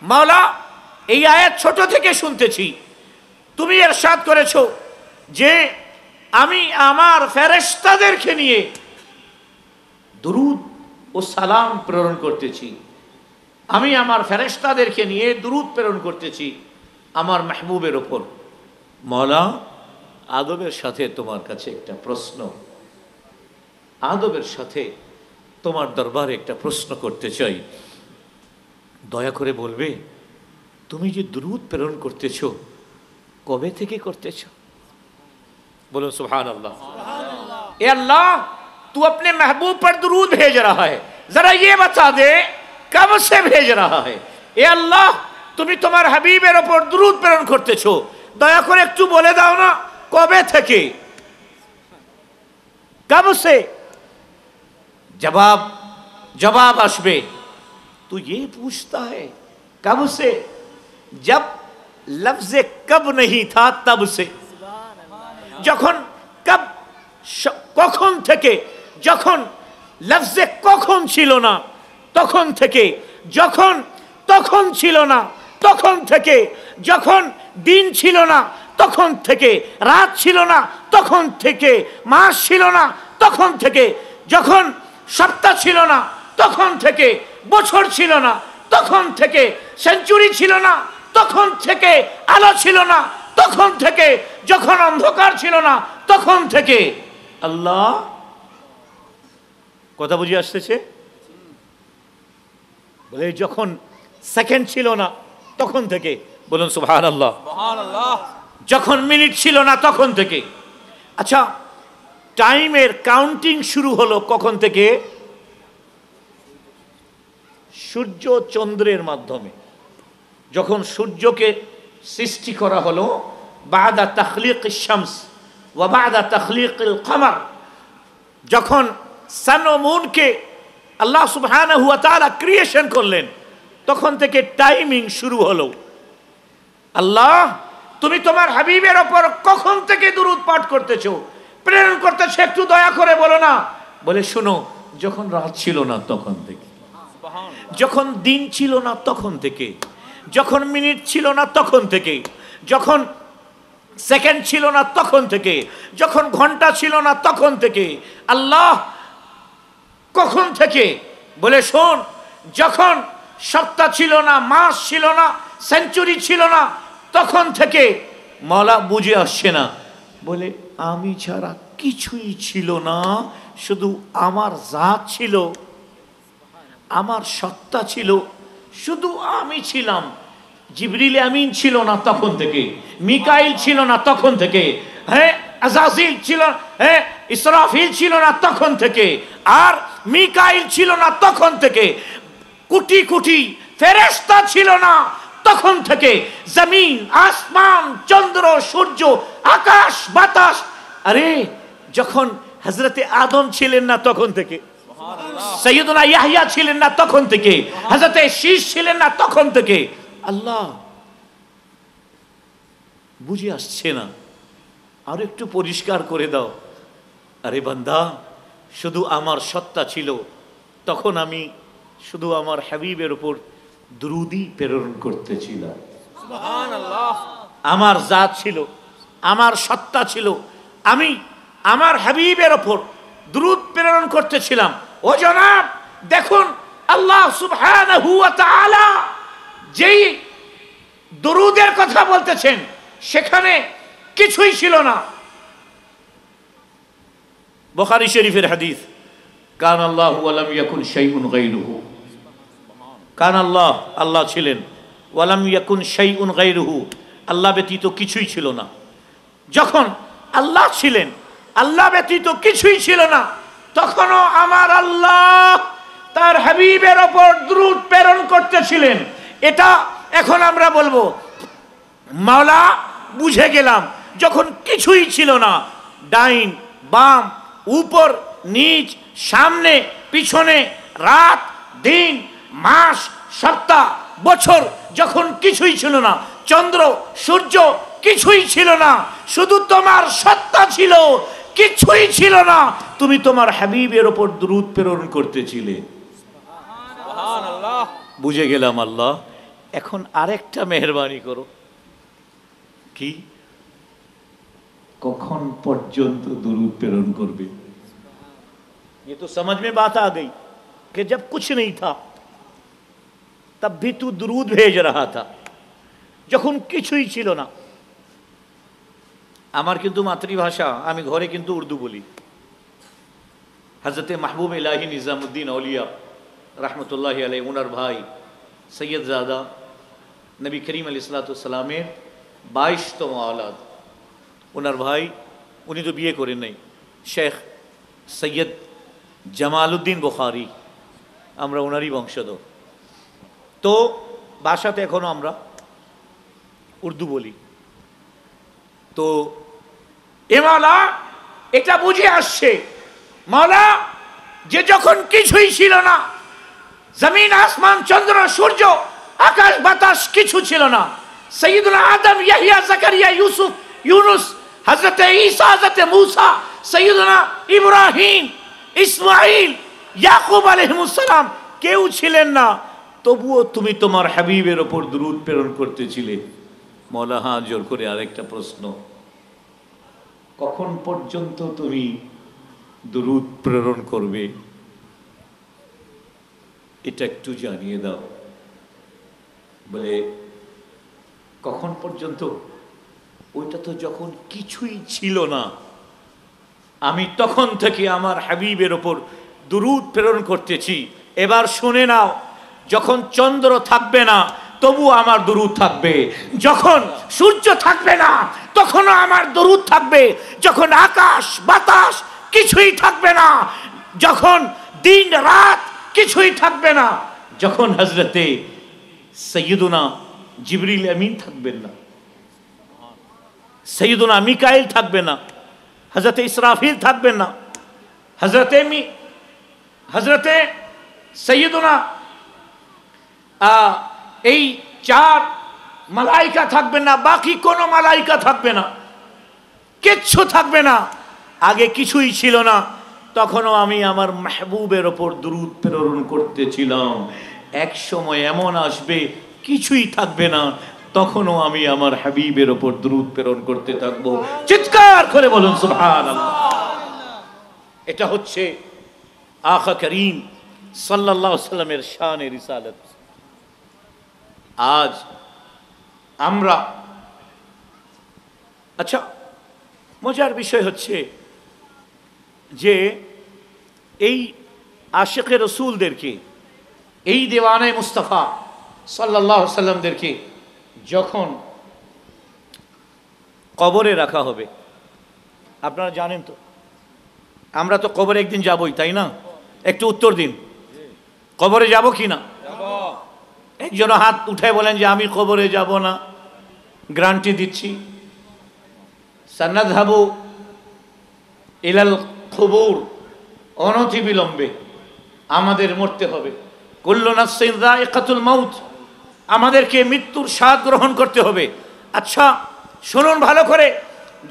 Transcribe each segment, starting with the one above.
মাওলা এই আয়াত ছোট থেকে শুনতেছি, তুমি ইরশাদ করেছো যে আমি আমার ফেরেশতাদেরকে নিয়ে দুরূদ ও সালাম প্রেরণ করতেছি, আমি আমার ফেরেশতাদেরকে নিয়ে দুরূদ প্রেরণ করতেছি আমার মাহবুবের ওপর। মাওলা আদবের সাথে তোমার কাছে একটা প্রশ্ন, আদবের সাথে তোমার দরবারে একটা প্রশ্ন করতে চাই। দয়া করে বলবে, তুমি যে দুরূদ প্রেরণ করতেছ কবে থেকে করতেছ? बोलो सुभान अल्लाह। ए अल्लाह, तू अपने महबूब पर दुरूद भेज रहा है, जरा ये बता दे कब से भेज रहा है? ए अल्लाह, তুমি তোমার হাবিবের উপর দুরূদ প্রেরণ করতেছো, দয়া করে একটু বলে দাও না কবে থেকে, कब से? जवाब আসবে। तू ये पूछता है कब से, जब लफ्ज कब नहीं था तब से। যখন কব কখন থেকে, যখন লফজে কখন ছিল না তখন থেকে, যখন তখন ছিল না তখন থেকে, যখন দিন ছিল না তখন থেকে, রাত ছিল না তখন থেকে, মাস ছিল না তখন থেকে, যখন সপ্তাহ ছিল না তখন থেকে, বছর ছিল না তখন থেকে, সেঞ্চুরি ছিল না তখন থেকে, আলো ছিল না তখন থেকে, যখন অন্ধকার ছিল না তখন থেকে। আল্লাহ, কথা বুঝে আসতেছে? বলে যখন সেকেন্ড ছিল না তখন থেকে, বলুন সুবহানাল্লাহ। যখন মিনিট ছিল না তখন থেকে। আচ্ছা, টাইমের কাউন্টিং শুরু হলো কখন থেকে? সূর্য চন্দ্রের মাধ্যমে। যখন সূর্যকে সৃষ্টি করা হলো, বাদা তাখলিক শামস ওয়া বাদা তাখলিক কমর, যখন সান ও মুনকে আল্লাহ সুবহানাহু ওয়া তাআলা ক্রিয়েশন করলেন, তখন থেকে টাইমিং শুরু হলো। আল্লাহ, তুমি তোমার হাবিবের ওপর কখন থেকে দুরূদ পাঠ করতেছো, প্রেরণ করতেছো, একটু দয়া করে বলো না। বলে শোনো, যখন রাত ছিল না তখন থেকে, যখন দিন ছিল না তখন থেকে, যখন মিনিট ছিল না তখন থেকে, যখন সেকেন্ড ছিল না তখন থেকে, যখন ঘন্টা ছিল না তখন থেকে। আল্লাহ, কখন থেকে? বলে শোন, যখন সপ্তাহ ছিল না, মাস ছিল না, সেঞ্চুরি ছিল না তখন থেকে। মাওলা বুঝে আসছে না। বলে আমি ছাড়া কিছুই ছিল না, শুধু আমার জাত ছিল, আমার সত্তা ছিল, শুধু আমি ছিলাম। জিবরিল আমিন ছিল না তখন থেকে, মিকাইল ছিল না তখন থেকে, হ্যাঁ আজাজিল ছিল, হ্যাঁ ইসরাফিল ছিল না তখন থেকে, আর মিকাইল ছিল না তখন থেকে, কোটি কোটি ফেরেশতা ছিল না তখন থেকে, জমিন আসমান চন্দ্র সূর্য আকাশ বাতাস। আরে যখন হযরতে আদম ছিলেন না তখন থেকে, সৈয়দনা ইয়াহইয়া ছিলেন না তখন থেকে, হযরতে শীস ছিলেন না তখন থেকে। আল্লাহ, বুঝে আসছে না, আর একটু পরিষ্কার করে দাও। আরে বান্দা, শুধু আমার সত্তা ছিল, তখন আমি শুধু আমার হাবিবের উপর দুরূদই প্রেরণ করতেছিলাম। সুবহানাল্লাহ। আমার জাত ছিল, আমার সত্তা ছিল, আমি আমার হাবিবের উপর দুরূদ প্রেরণ করতেছিলাম। ও জনাব, দেখুন আল্লাহ সুবহানাহু ওয়া তাআলা যেই দুরূদের কথা বলতেছেন, সেখানে কিছুই ছিল না। বুখারী শরীফের হাদিস, কান আল্লাহু ওয়া লাম ইয়াকুন শাইউন গায়রুহু। কান আল্লাহ, আল্লাহ ছিলেন, ওয়া লাম ইয়াকুন শাইউন গায়রুহু, আল্লাহ ব্যতীত কিছুই ছিল না। যখন আল্লাহ ছিলেন, আল্লাহ ব্যতীত কিছুই ছিল না, তখনও আমার আল্লাহ তার হাবিবের ওপর দুরূদ প্রেরণ করতেছিলেন। এটা এখন আমরা বলবো, মাওলা বুঝে গেলাম, যখন কিছুই ছিল না, ডাইন বাম উপর নিচ সামনে পিছনে, রাত দিন মাস সপ্তাহ বছর, যখন কিছুই ছিল না, চন্দ্র সূর্য কিছুই ছিল না, শুধু তোমার সত্তা ছিল, কিছুই ছিল না, তুমি তোমার হাবিবের ওপর দুরূদ প্রেরণ করতেছিলে। সুবহানাল্লাহ। বুঝে গেলাম আল্লাহ এখন আরেকটা মেহরবানি করো, কি কখন পর্যন্ত दुरूद प्रेरण করবে। ये तो समझ में बात आ गई कि जब कुछ नहीं था तब भी तू दुरूद भेज रहा था, যখন কিছুই ছিল না। আমার কিন্তু মাতৃভাষা, আমি ঘরে কিন্তু উর্দু বলি। হযরতে মাহবুব ইলাহি নিজামুদ্দিন আউলিয়া রহমতুল্লাহি আলাইহি, ওনার ভাই সৈয়দজাদা নবী করিম আলাইহিস সালামের 22তম আওলাদ, ওনার ভাই, উনি তো বিয়ে করেন নাই, শেখ সৈয়দ জামালউদ্দিন বুখারী, আমরা ওনারই বংশধর। তো ভাষাতে এখনো আমরা উর্দু বলি। তো এ মাওলা এটা বুঝে আসছে, মাওলা যে যখন কিছুই ছিল না, জমিন আসমান চন্দ্র সূর্য আকাশ বাতাস কিছু ছিল না, সৈয়দুনা আদম ইয়াহিয়া জাকারিয়া ইউসুফ ইউনুস হযরতে ঈসা হযরতে মূসা সৈয়দুনা ইব্রাহিম ইসমাঈল ইয়াকুব আলাইহিস সালাম কেউ ছিলেন না, তবুও তুমি তোমার হাবিবের উপর দুরূদ প্রেরণ করতেছিলে। মওলা হাত জোর করে আরেকটা প্রশ্ন, কখন পর্যন্ত তুমি দুরূদ প্রেরণ করবে এটা একটু জানিয়ে দাও। বলে কখন পর্যন্ত? ওইটা তো যখন কিছুই ছিল না, আমি তখন থেকে আমার হাবিবের ওপর দুরূদ প্রেরণ করতেছি। এবার শুনে নাও, যখন চন্দ্র থাকবে না তবু আমার দুরূদ থাকবে, যখন সূর্য থাকবে না তখনও আমার দুরূদ থাকবে, যখন আকাশ বাতাস কিছুই থাকবে না, যখন দিন রাত কিছুই থাকবে না, যখন হযরতে সৈয়দুনা জিবরিল আমিন থাকবেন না, সৈয়দুনা মিকাইল থাকবেন না, হযরতে ইসরাফিল থাকবেন না, হযরতে সৈয়দুনা এই 4 মালাইকা থাকবেন না, বাকি কোনো মালাইকা থাকবে না, কিচ্ছু থাকবে না। আগে কিছুই ছিল না, তখনও আমি আমার মাহবুবের ওপর দুরূদ প্রেরণ করতেছিলাম। এক সময় এমন আসবে কিছুই থাকবে না, তখনও আমি আমার হাবিবের ওপর দুরূদ প্রেরণ করতে থাকবো। চিৎকার করে বলুন সুবহানাল্লাহ। এটা হচ্ছে আকা করিম সাল্লাল্লাহু আলাইহি ওয়াসাল্লামের শান এ রিসালাত। আজ আমরা, আচ্ছা মজার বিষয় হচ্ছে যে এই আশিকে রসুলদেরকে, এই দেওয়ানে মুস্তাফা সাল্লাল্লাহু আলাইহি ওয়াসাল্লামদেরকে যখন কবরে রাখা হবে, আপনারা জানেন তো আমরা তো কবরে একদিন যাবই, তাই না? একটু উত্তর দিন, কবরে যাব কি না? একজন হাত উঠে বলেন যে আমি কবরে যাব না, গ্যারান্টি দিচ্ছি। সানাযহাবু ইলাল কুবুর, অনতি বিলম্বে আমাদের মরতে হবে। কুল্লু নাফসিন যায়িকাতুল মাউত, আমাদেরকে মৃত্যুর স্বাদ গ্রহণ করতে হবে। আচ্ছা শুনুন ভালো করে,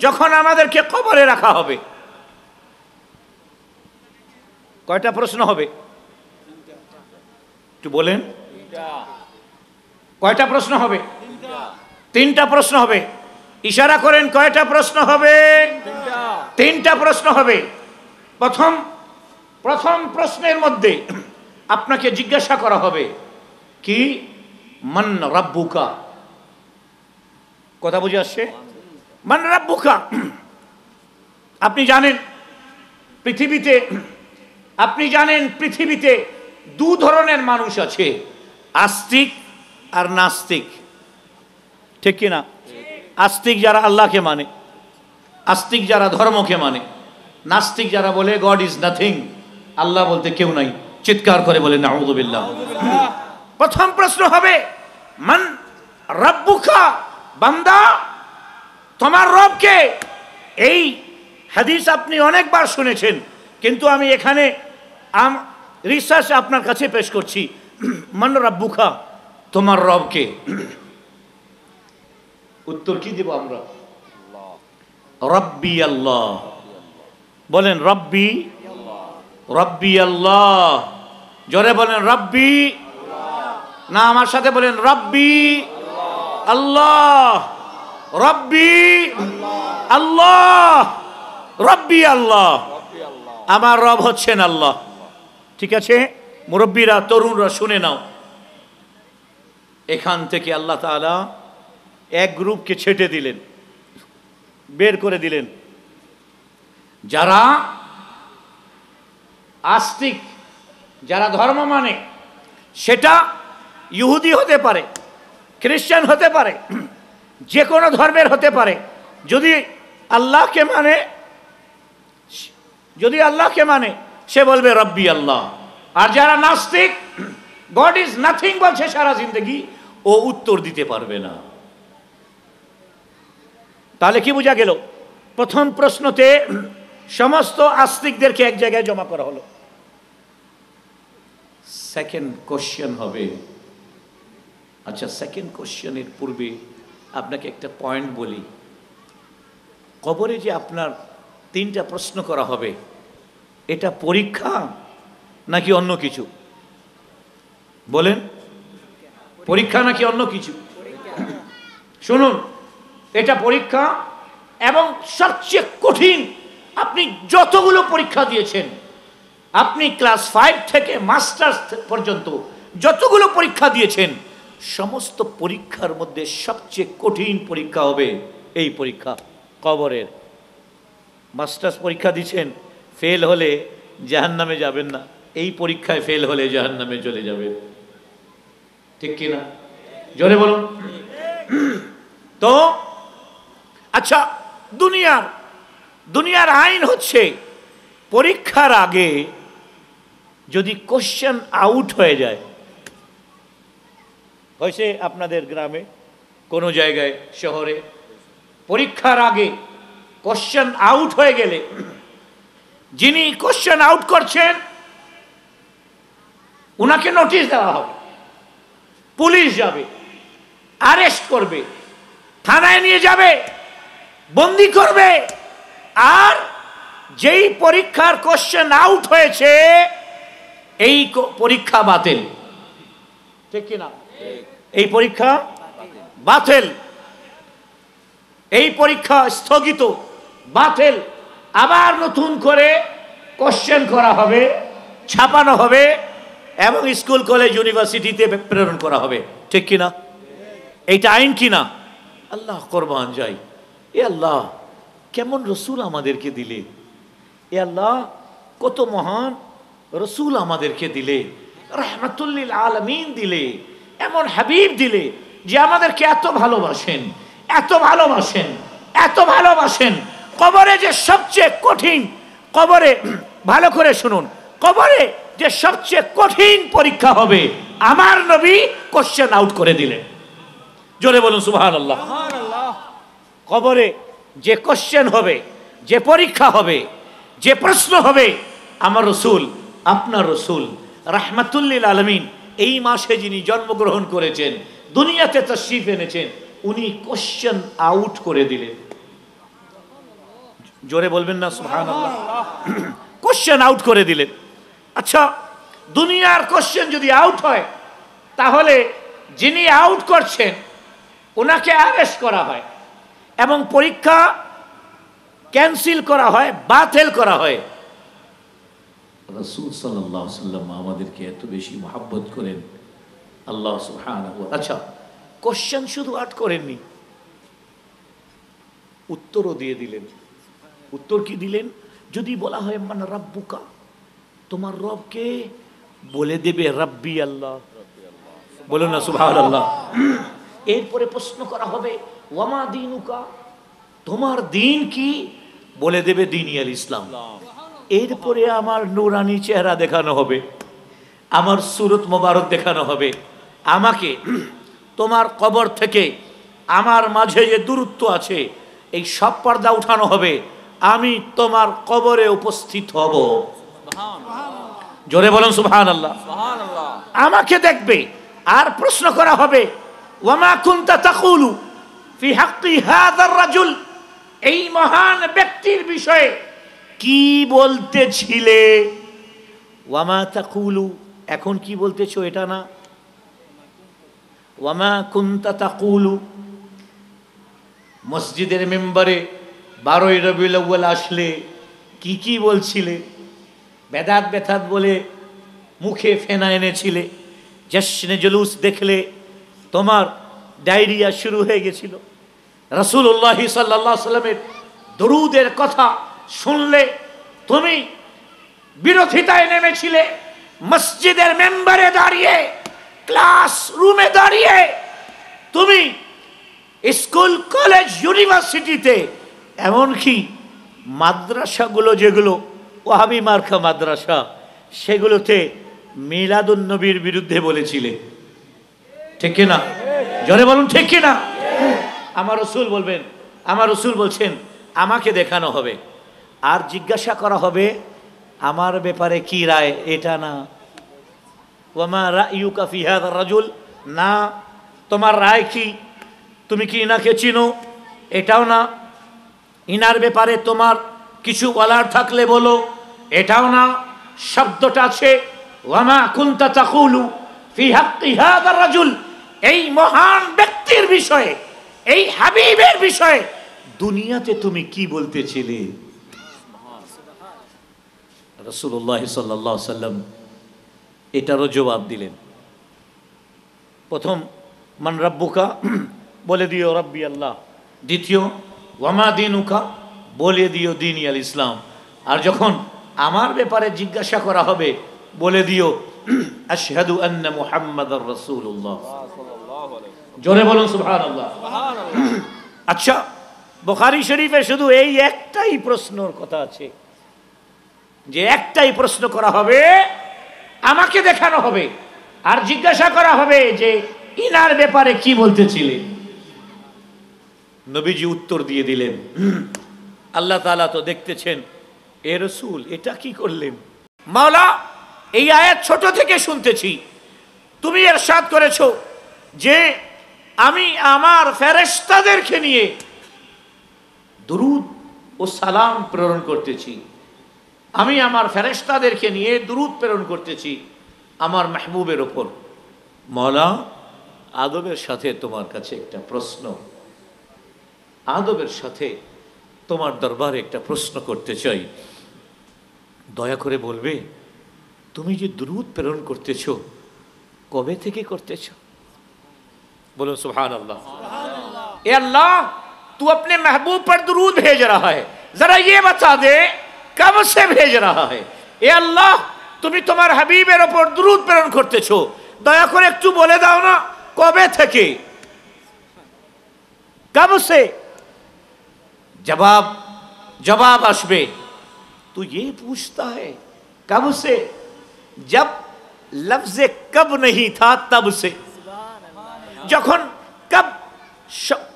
যখন আমাদেরকে কবরে রাখা হবে কয়টা প্রশ্ন হবে একটু বলেন? কয়টা প্রশ্ন হবে? 3টা প্রশ্ন হবে। ইশারা করেন, কয়টা প্রশ্ন হবে? 3টা প্রশ্ন হবে। প্রথম প্রশ্নের মধ্যে আপনাকে জিজ্ঞাসা করা হবে কি, মান রাব্বুকা। কথা বুঝে আসছে? মান রাব্বুকা। আপনি জানেন পৃথিবীতে 2 ধরনের মানুষ আছে, আস্তিক আর নাস্তিক, ঠিক কি না? আস্তিক যারা আল্লাহকে মানে, আস্তিক যারা ধর্মকে মানে, নাস্তিক যারা বলে গড ইজ নাথিং, আল্লাহ বলতে কেউ নাই। চিৎকার করে বলে নাউযু বিল্লাহ। প্রথম প্রশ্ন হবে মান রাব্বুকা, বান্দা তোমার রব কে? এই হাদিস আপনি অনেকবার শুনেছেন, কিন্তু আমি এখানে রিসার্চ আপনার কাছে পেশ করছি। মান রাব্বুকা, তোমার রব কে? উত্তর কি দেব আমরা? রব্বি আল্লাহ। বলেন রব্বি, রব্বি আল্লাহ। জোরে বলেন রব্বি। না, আমার সাথে বলেন রব্বি আল্লাহ, রব্বি আল্লাহ, রব্বি আল্লাহ। আমার রব হচ্ছেন আল্লাহ। ঠিক আছে মুরব্বীরা, তরুণরা শুনে নাও, এখান থেকে আল্লাহ তাআলা এক গ্রুপকে ছেটে দিলেন, বের করে দিলেন। যারা আস্তিক, যারা ধর্ম মানে, সেটা ইহুদি হতে পারে, খ্রিস্টান হতে পারে, যে কোনো ধর্মের হতে পারে, যদি আল্লাহকে মানে, যদি আল্লাহকে মানে সে বলবে রব্বি আল্লাহ। আর যারা নাস্তিক, গড ইজ নাথিং বলছে সারা জিন্দগি, ও উত্তর দিতে পারবে না। তাহলে কি বোঝা গেল? প্রথম প্রশ্নতে সমস্ত আস্তিকদেরকে এক জায়গায় জমা করা হলো। সেকেন্ড কোশ্চেন হবে, আচ্ছা সেকেন্ড কোশ্চেনের পূর্বে আপনাকে একটা পয়েন্ট বলি। কবরে যে আপনার তিনটা প্রশ্ন করা হবে, এটা পরীক্ষা নাকি অন্য কিছু? বলেন, পরীক্ষা নাকি অন্য কিছু? শুনুন, এটা পরীক্ষা, এবং সবচেয়ে কঠিন। আপনি যতগুলো পরীক্ষা দিয়েছেন, আপনি ক্লাস 5 থেকে মাস্টার্স পর্যন্ত যতগুলো পরীক্ষা দিয়েছেন, সমস্ত পরীক্ষার মধ্যে সবচেয়ে কঠিন পরীক্ষা হবে এই পরীক্ষা, কবরের। মাস্টার্স পরীক্ষা দিচ্ছেন, ফেল হলে জাহান্নামে যাবেন না, এই পরীক্ষায় ফেল হলে জাহান্নামে চলে যাবেন। ঠিক কিনা? জোরে বলুন। তো আচ্ছা, দুনিয়ার আইন হচ্ছে, পরীক্ষার আগে যদি কোশ্চেন আউট হয়ে যায়, হয়েছে আপনাদের গ্রামে, কোনো জায়গায়, শহরে, পরীক্ষার আগে কোশ্চেন আউট হয়ে গেলে, যিনি কোশ্চেন আউট করছেন উনাকে নোটিশ দেওয়া হবে, পুলিশ যাবে, অ্যারেস্ট করবে, থানায় নিয়ে যাবে, বন্দি করবে। আর যেই পরীক্ষার কোশ্চেন আউট হয়েছে, এই পরীক্ষা বাতিল। ঠিক কিনা? এই পরীক্ষা বাতিল, এই পরীক্ষা স্থগিত, বাতিল। আবার নতুন করে কোশ্চেন করা হবে, ছাপানো হবে, এবং স্কুল কলেজ ইউনিভার্সিটিতে প্রেরণ করা হবে। ঠিক কিনা? এইটা আইন কিনা? আল্লাহ কোরবান যাই, এ আল্লাহ কেমন রসুল আমাদেরকে দিলে, এ আল্লাহ কত মহান রসুল আমাদেরকে দিলে, রাহমাতুল্লিল আলামিন দিলে, এমন হাবিব দিলে যে আমাদেরকে এত ভালোবাসেন, এত ভালোবাসেন, এত ভালোবাসেন। কবরে যে সবচেয়ে কঠিন, কবরে ভালো করে শুনুন, কবরে যে সবচেয়ে কঠিন পরীক্ষা হবে, আমার নবী কোশ্চেন আউট করে দিলেন। জোরে বলুন সুবহানাল্লাহ। কবরে যে কোশ্চেন হবে, যে পরীক্ষা হবে, যে প্রশ্ন হবে, আমার রসুল, আপনার রসুল রাহমাতুল্লিল আলামিন, এই মাসে যিনি জন্মগ্রহণ করেছেন, দুনিয়াতে তাশরীফ এনেছেন, উনি কোশ্চেন আউট করে দিলেন। জোরে বলবেন না সুবহানাল্লাহ? কোশ্চেন আউট করে দিলেন। আচ্ছা, দুনিয়ার কোশ্চেন যদি আউট হয়, তাহলে যিনি আউট করছেন ওনাকে অ্যারেস্ট করা হয়, এবং পরীক্ষা ক্যান্সেল করা হয়, বাতিল করা হয়। রাসূল সাল্লাল্লাহু আলাইহি ওয়াসাল্লাম আমাদেরকে এত বেশি মহব্বত করেন, আল্লাহ সুবহানাহু ওয়া তাআলা। আচ্ছা, কোশ্চেন শুধু আউট করেননি, উত্তরও দিয়ে দিলেন। উত্তর কি দিলেন? যদি বলা হয় মান রাব্বুকা, তোমার রবকে, বলে দেবে রাব্বি আল্লাহ। বলুন না সুবহানাল্লাহ। এরপরে প্রশ্ন করা হবে ওয়ামা দীনুকা, তোমার দিন কি? বলে দেবে দ্বীন আল ইসলাম। এরপরে আমার নূরানি চেহারা দেখানো হবে, আমার সুরত মোবারক দেখানো হবে, আমাকে তোমার কবর থেকে আমার মাঝে যে দূরত্ব আছে এই সব পর্দা উঠানো হবে, আমি তোমার কবরে উপস্থিত হব। জোরে বলুন সুবহানাল্লাহ। আমাকে দেখবে, আর প্রশ্ন করা হবে ওয়ামা কুনতা তাকুলু ফি হাক্কি হাযার রাজুল, এই মহান ব্যক্তির বিষয়ে কি বলতেছিলে? ওয়ামা তাকুলু, এখন কি বলতেছো এটা না, ওয়ামা কুনতা তাকুলু, মসজিদের মেম্বারে 12ই রবিউল আউয়াল আসলে কি কি বলছিলে? বেদাত বেদাত বলে মুখে ফেনা এনেছিলে। জশ্নে জুলুস দেখলে তোমার ডায়রিয়া শুরু হয়ে গেছিল। রাসূলুল্লাহ সাল্লাল্লাহু আলাইহি সাল্লামের দরুদের কথা শুনলে তুমি বিরোধিতায় নেমেছিলে। মসজিদের মেম্বারে দাঁড়িয়ে, ক্লাস রুমে দাঁড়িয়ে, তুমি স্কুল কলেজ ইউনিভার্সিটিতে, এমনকি মাদ্রাসাগুলো যেগুলো ওয়াহাবি মার্কা মাদ্রাসা, সেগুলোতে মিলাদুন নবীর বিরুদ্ধে বলেছিলে। ঠিক কিনা? জোরে বলুন ঠিক কিনা? আমার রাসূল বলবেন, আমার রাসূল বলছেন আমাকে দেখানো হবে আর জিজ্ঞাসা করা হবে আমার ব্যাপারে কি রায়, এটা না। ওয়ামা রায়ুকা ফি হাযা রাজুল, না তোমার রায় কি, তুমি কি ইনাকে চিনো, এটাও না। ইনার ব্যাপারে তোমার কিছু বলার থাকলে বলো, এটাও না। শব্দটা আছে ওয়ামা কুনতা তাকুলু ফি হাক্কি হাযা রাজুল, এই মহান ব্যক্তির বিষয়ে, এই হাবিবের বিষয়ে দুনিয়াতে তুমি কি বলতেছিলে? রাসূলুল্লাহ সাল্লাল্লাহু আলাইহি সাল্লাম এটারও জবাব দিলেন। প্রথম মান রাব্বুকা, বলে দিও রাব্বি আল্লাহ। দ্বিতীয় ওয়ামা দীনুকা, বলে দিও দীন আল ইসলাম। আর যখন আমার ব্যাপারে জিজ্ঞাসা করা হবে বলে দিও আশহাদু আন্না মুহাম্মাদার রাসূলুল্লাহ। জোরে বলুন সুবহানাল্লাহ। আচ্ছা, বুখারী শরীফে শুধু এই একটাই প্রশ্নের কথা আছে, যে একটাই প্রশ্ন করা হবে, আমাকে দেখানো হবে আর জিজ্ঞাসা করা হবে যে ইনার ব্যাপারে কি বলতেছিলেন। নবীজি উত্তর দিয়ে দিলেন, আল্লাহ তাআলা তো দেখতেছেন এ রাসূল এটা কি করলেন। মাওলা এই আয়াত ছোট থেকে শুনতেছি, তুমি ইরশাদ করেছো যে আমি আমার ফেরেশতাদেরকে নিয়ে দুরূদ ও সালাম প্রেরণ করতেছি, আমি আমার ফেরেশতাদেরকে নিয়ে দুরূদ প্রেরণ করতেছি আমার মাহবুবের ওপর। মাওলা আদবের সাথে তোমার কাছে একটা প্রশ্ন, আদবের সাথে তোমার দরবারে একটা প্রশ্ন করতে চাই। দয়া করে বলবে তুমি যে দুরূদ প্রেরণ করতেছো কবে থেকে করতেছো? बोलो सुभान अल्लाह। ए अल्लाह, तू अपने महबूब पर दुरूद भेज रहा है, जरा ये बता दे कब से भेज रहा है। ए अल्लाह, তুমি তোমার হাবিবের উপর দুরূদ প্রেরণ করতেছো, দয়া করে একটু বলে দাও না কবে থেকে, কব से। जवाब আসবে, तू ये पूछता है कब से, जब लफ्ज कब नहीं था तब से। যখন কব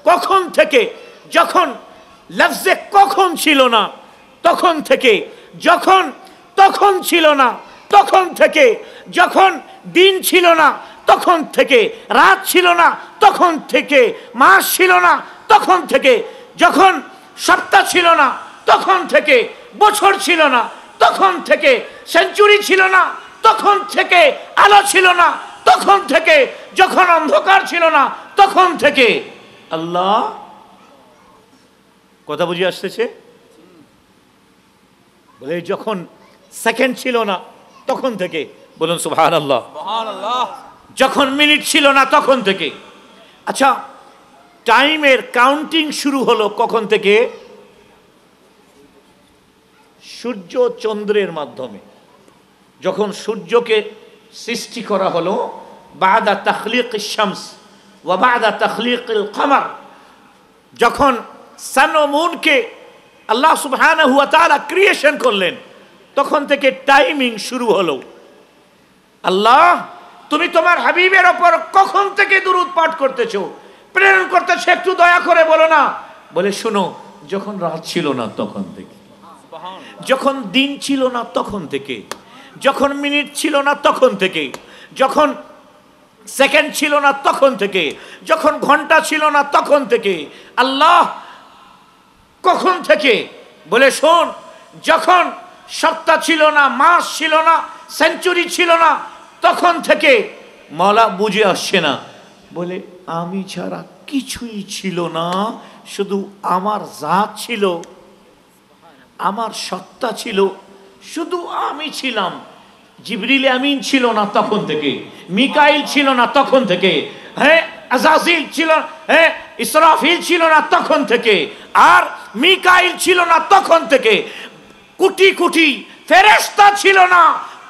কখন থেকে, যখন লফজে কখন ছিল না তখন থেকে, যখন তখন ছিল না তখন থেকে, যখন দিন ছিল না তখন থেকে, রাত ছিল না তখন থেকে, মাস ছিল না তখন থেকে, যখন সপ্তাহ ছিল না তখন থেকে, বছর ছিল না তখন থেকে, সেঞ্চুরি ছিল না তখন থেকে, আলো ছিল না তখন থেকে, যখন অন্ধকার ছিল না তখন থেকে। আল্লাহ, কথা বুঝে আসতেছে? বলে যখন সেকেন্ড ছিল না তখন থেকে, বলুন সুবহানাল্লাহ। যখন মিনিট ছিল না তখন থেকে। আচ্ছা, টাইমের কাউন্টিং শুরু হলো কখন থেকে? সূর্য চন্দ্রের মাধ্যমে। যখন সূর্যকে সৃষ্টি করা হলো বাদা তাখলিক শামস ওয়া বাদা তাখলিক কমর, যখন সান ও মুনকে আল্লাহ সুবহানাহু ওয়া তাআলা ক্রিয়েশন করলেন তখন থেকে টাইমিং শুরু হলো। আল্লাহ, তুমি তোমার হাবিবের ওপর কখন থেকে দুরূদ পাঠ করতেছো, প্রেরণ করতেছো, একটু দয়া করে বলো না। বলে শোনো, যখন রাত ছিল না তখন থেকে, যখন দিন ছিল না তখন থেকে, যখন মিনিট ছিল না তখন থেকে, যখন সেকেন্ড ছিল না তখন থেকে, যখন ঘন্টা ছিল না তখন থেকে। আল্লাহ, কখন থেকে? বলে শোন, যখন সপ্তাহ ছিল না, মাস ছিল না, সেঞ্চুরি ছিল না তখন থেকে। মাওলা বুঝে আসছে না, বলে আমি ছাড়া কিছুই ছিল না, শুধু আমার জাত ছিল, আমার সত্তা ছিল, শুধু আমি ছিলাম। জিবরিল আমিন ছিল না তখন থেকে, মিকাইল ছিল না তখন থেকে, হ্যাঁ আজাজিল ছিল, হ্যাঁ ইসরাফিল ছিল না তখন থেকে, আর মিকাইল ছিল না তখন থেকে, কোটি কোটি ফেরেশতা ছিল না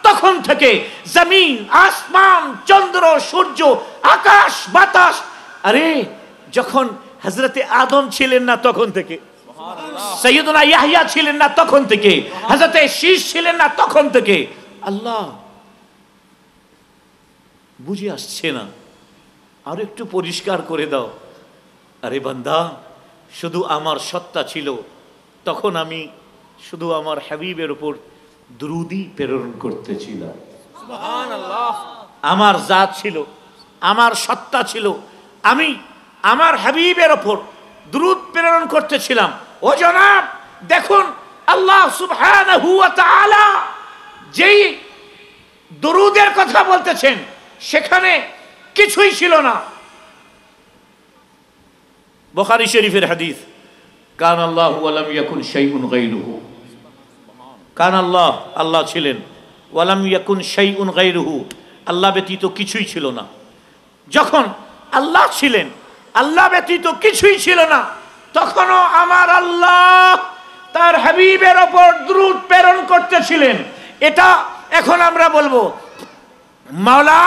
তখন থেকে, জমিন আসমান চন্দ্র সূর্য আকাশ বাতাস, আরে যখন হযরতে আদম ছিলেন না তখন থেকে, সৈয়দনা ইয়াহইয়া ছিলেন না তখন থেকে, হযরতে শীশ ছিলেন না তখন থেকে। আল্লাহ বুঝে আসছে না, আর একটু পরিষ্কার করে দাও। আরে বান্দা, শুধু আমার সত্তা ছিল, তখন আমি শুধু আমার হাবিবের উপর দুরূদই প্রেরণ করতেছিলাম। সুবহানাল্লাহ। আমার জাত ছিল, আমার সত্তা ছিল, আমি আমার হাবিবের উপর দুরূদ প্রেরণ করতেছিলাম। ও জনাব দেখুন, আল্লাহ সুবহানাহু ওয়া তাআলা যেই দুরূদের কথা বলতেছেন সেখানে কিছুই ছিল না। বুখারী শরীফের হাদিস, কান আল্লাহু ওয়া লাম ইয়াকুন শাইউন গায়রুহু, কান আল্লাহ, আল্লাহ ছিলেন, ওয়া লাম ইয়াকুন শাইউন গায়রুহু, আল্লাহ ব্যতীত কিছুই ছিল না। যখন আল্লাহ ছিলেন, আল্লাহ ব্যতীত কিছুই ছিল না, তখনও আমার আল্লাহ তার হাবিবের ওপর দুরূদ প্রেরণ করতেছিলেন। এটা এখন আমরা বলবো মাওলা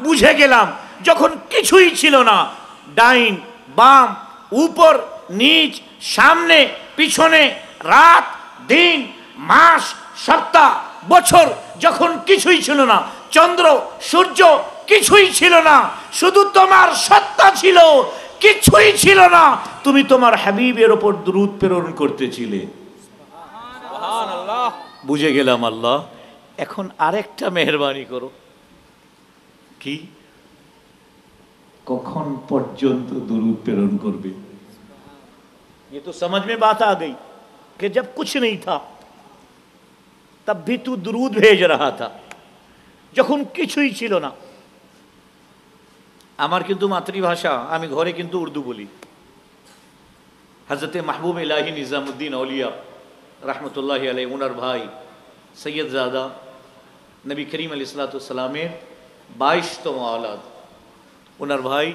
বুঝে গেলাম, যখন কিছুই ছিল না, ডাইন বাম উপর নিচ সামনে পিছনে রাত দিন মাস সপ্তাহ বছর যখন কিছুই ছিল না, চন্দ্র সূর্য কিছুই ছিল না, শুধু তোমার সত্তা ছিল, কিছুই ছিল না, তুমি তোমার হাবিবের ওপর দুরূদ প্রেরণ করতেছিলে। সুবহানাল্লাহ। বুঝে গেলাম আল্লাহ। এখন আরেকটা মেহেরবানি করো, কি কখন পর্যন্ত दुरूद प्रेरण करबे। ये तो समझ में बात आ गई कि जब कुछ नहीं था तब भी तू दुरूद भेज रहा था, যখন কিছুই ছিল না। আমার কিন্তু মাতৃভাষা, আমি ঘরে কিন্তু উর্দু বলি। হযরতে মাহবুব ইলাহি নিজামুদ্দিন আউলিয়া রহমতুল্লাহি আলাইহি, ওনার ভাই সৈয়দ জাদা নবী করিম আলাইহিস সালাতু ওয়াস সালামের 22তম আওলাদ, ওনার ভাই,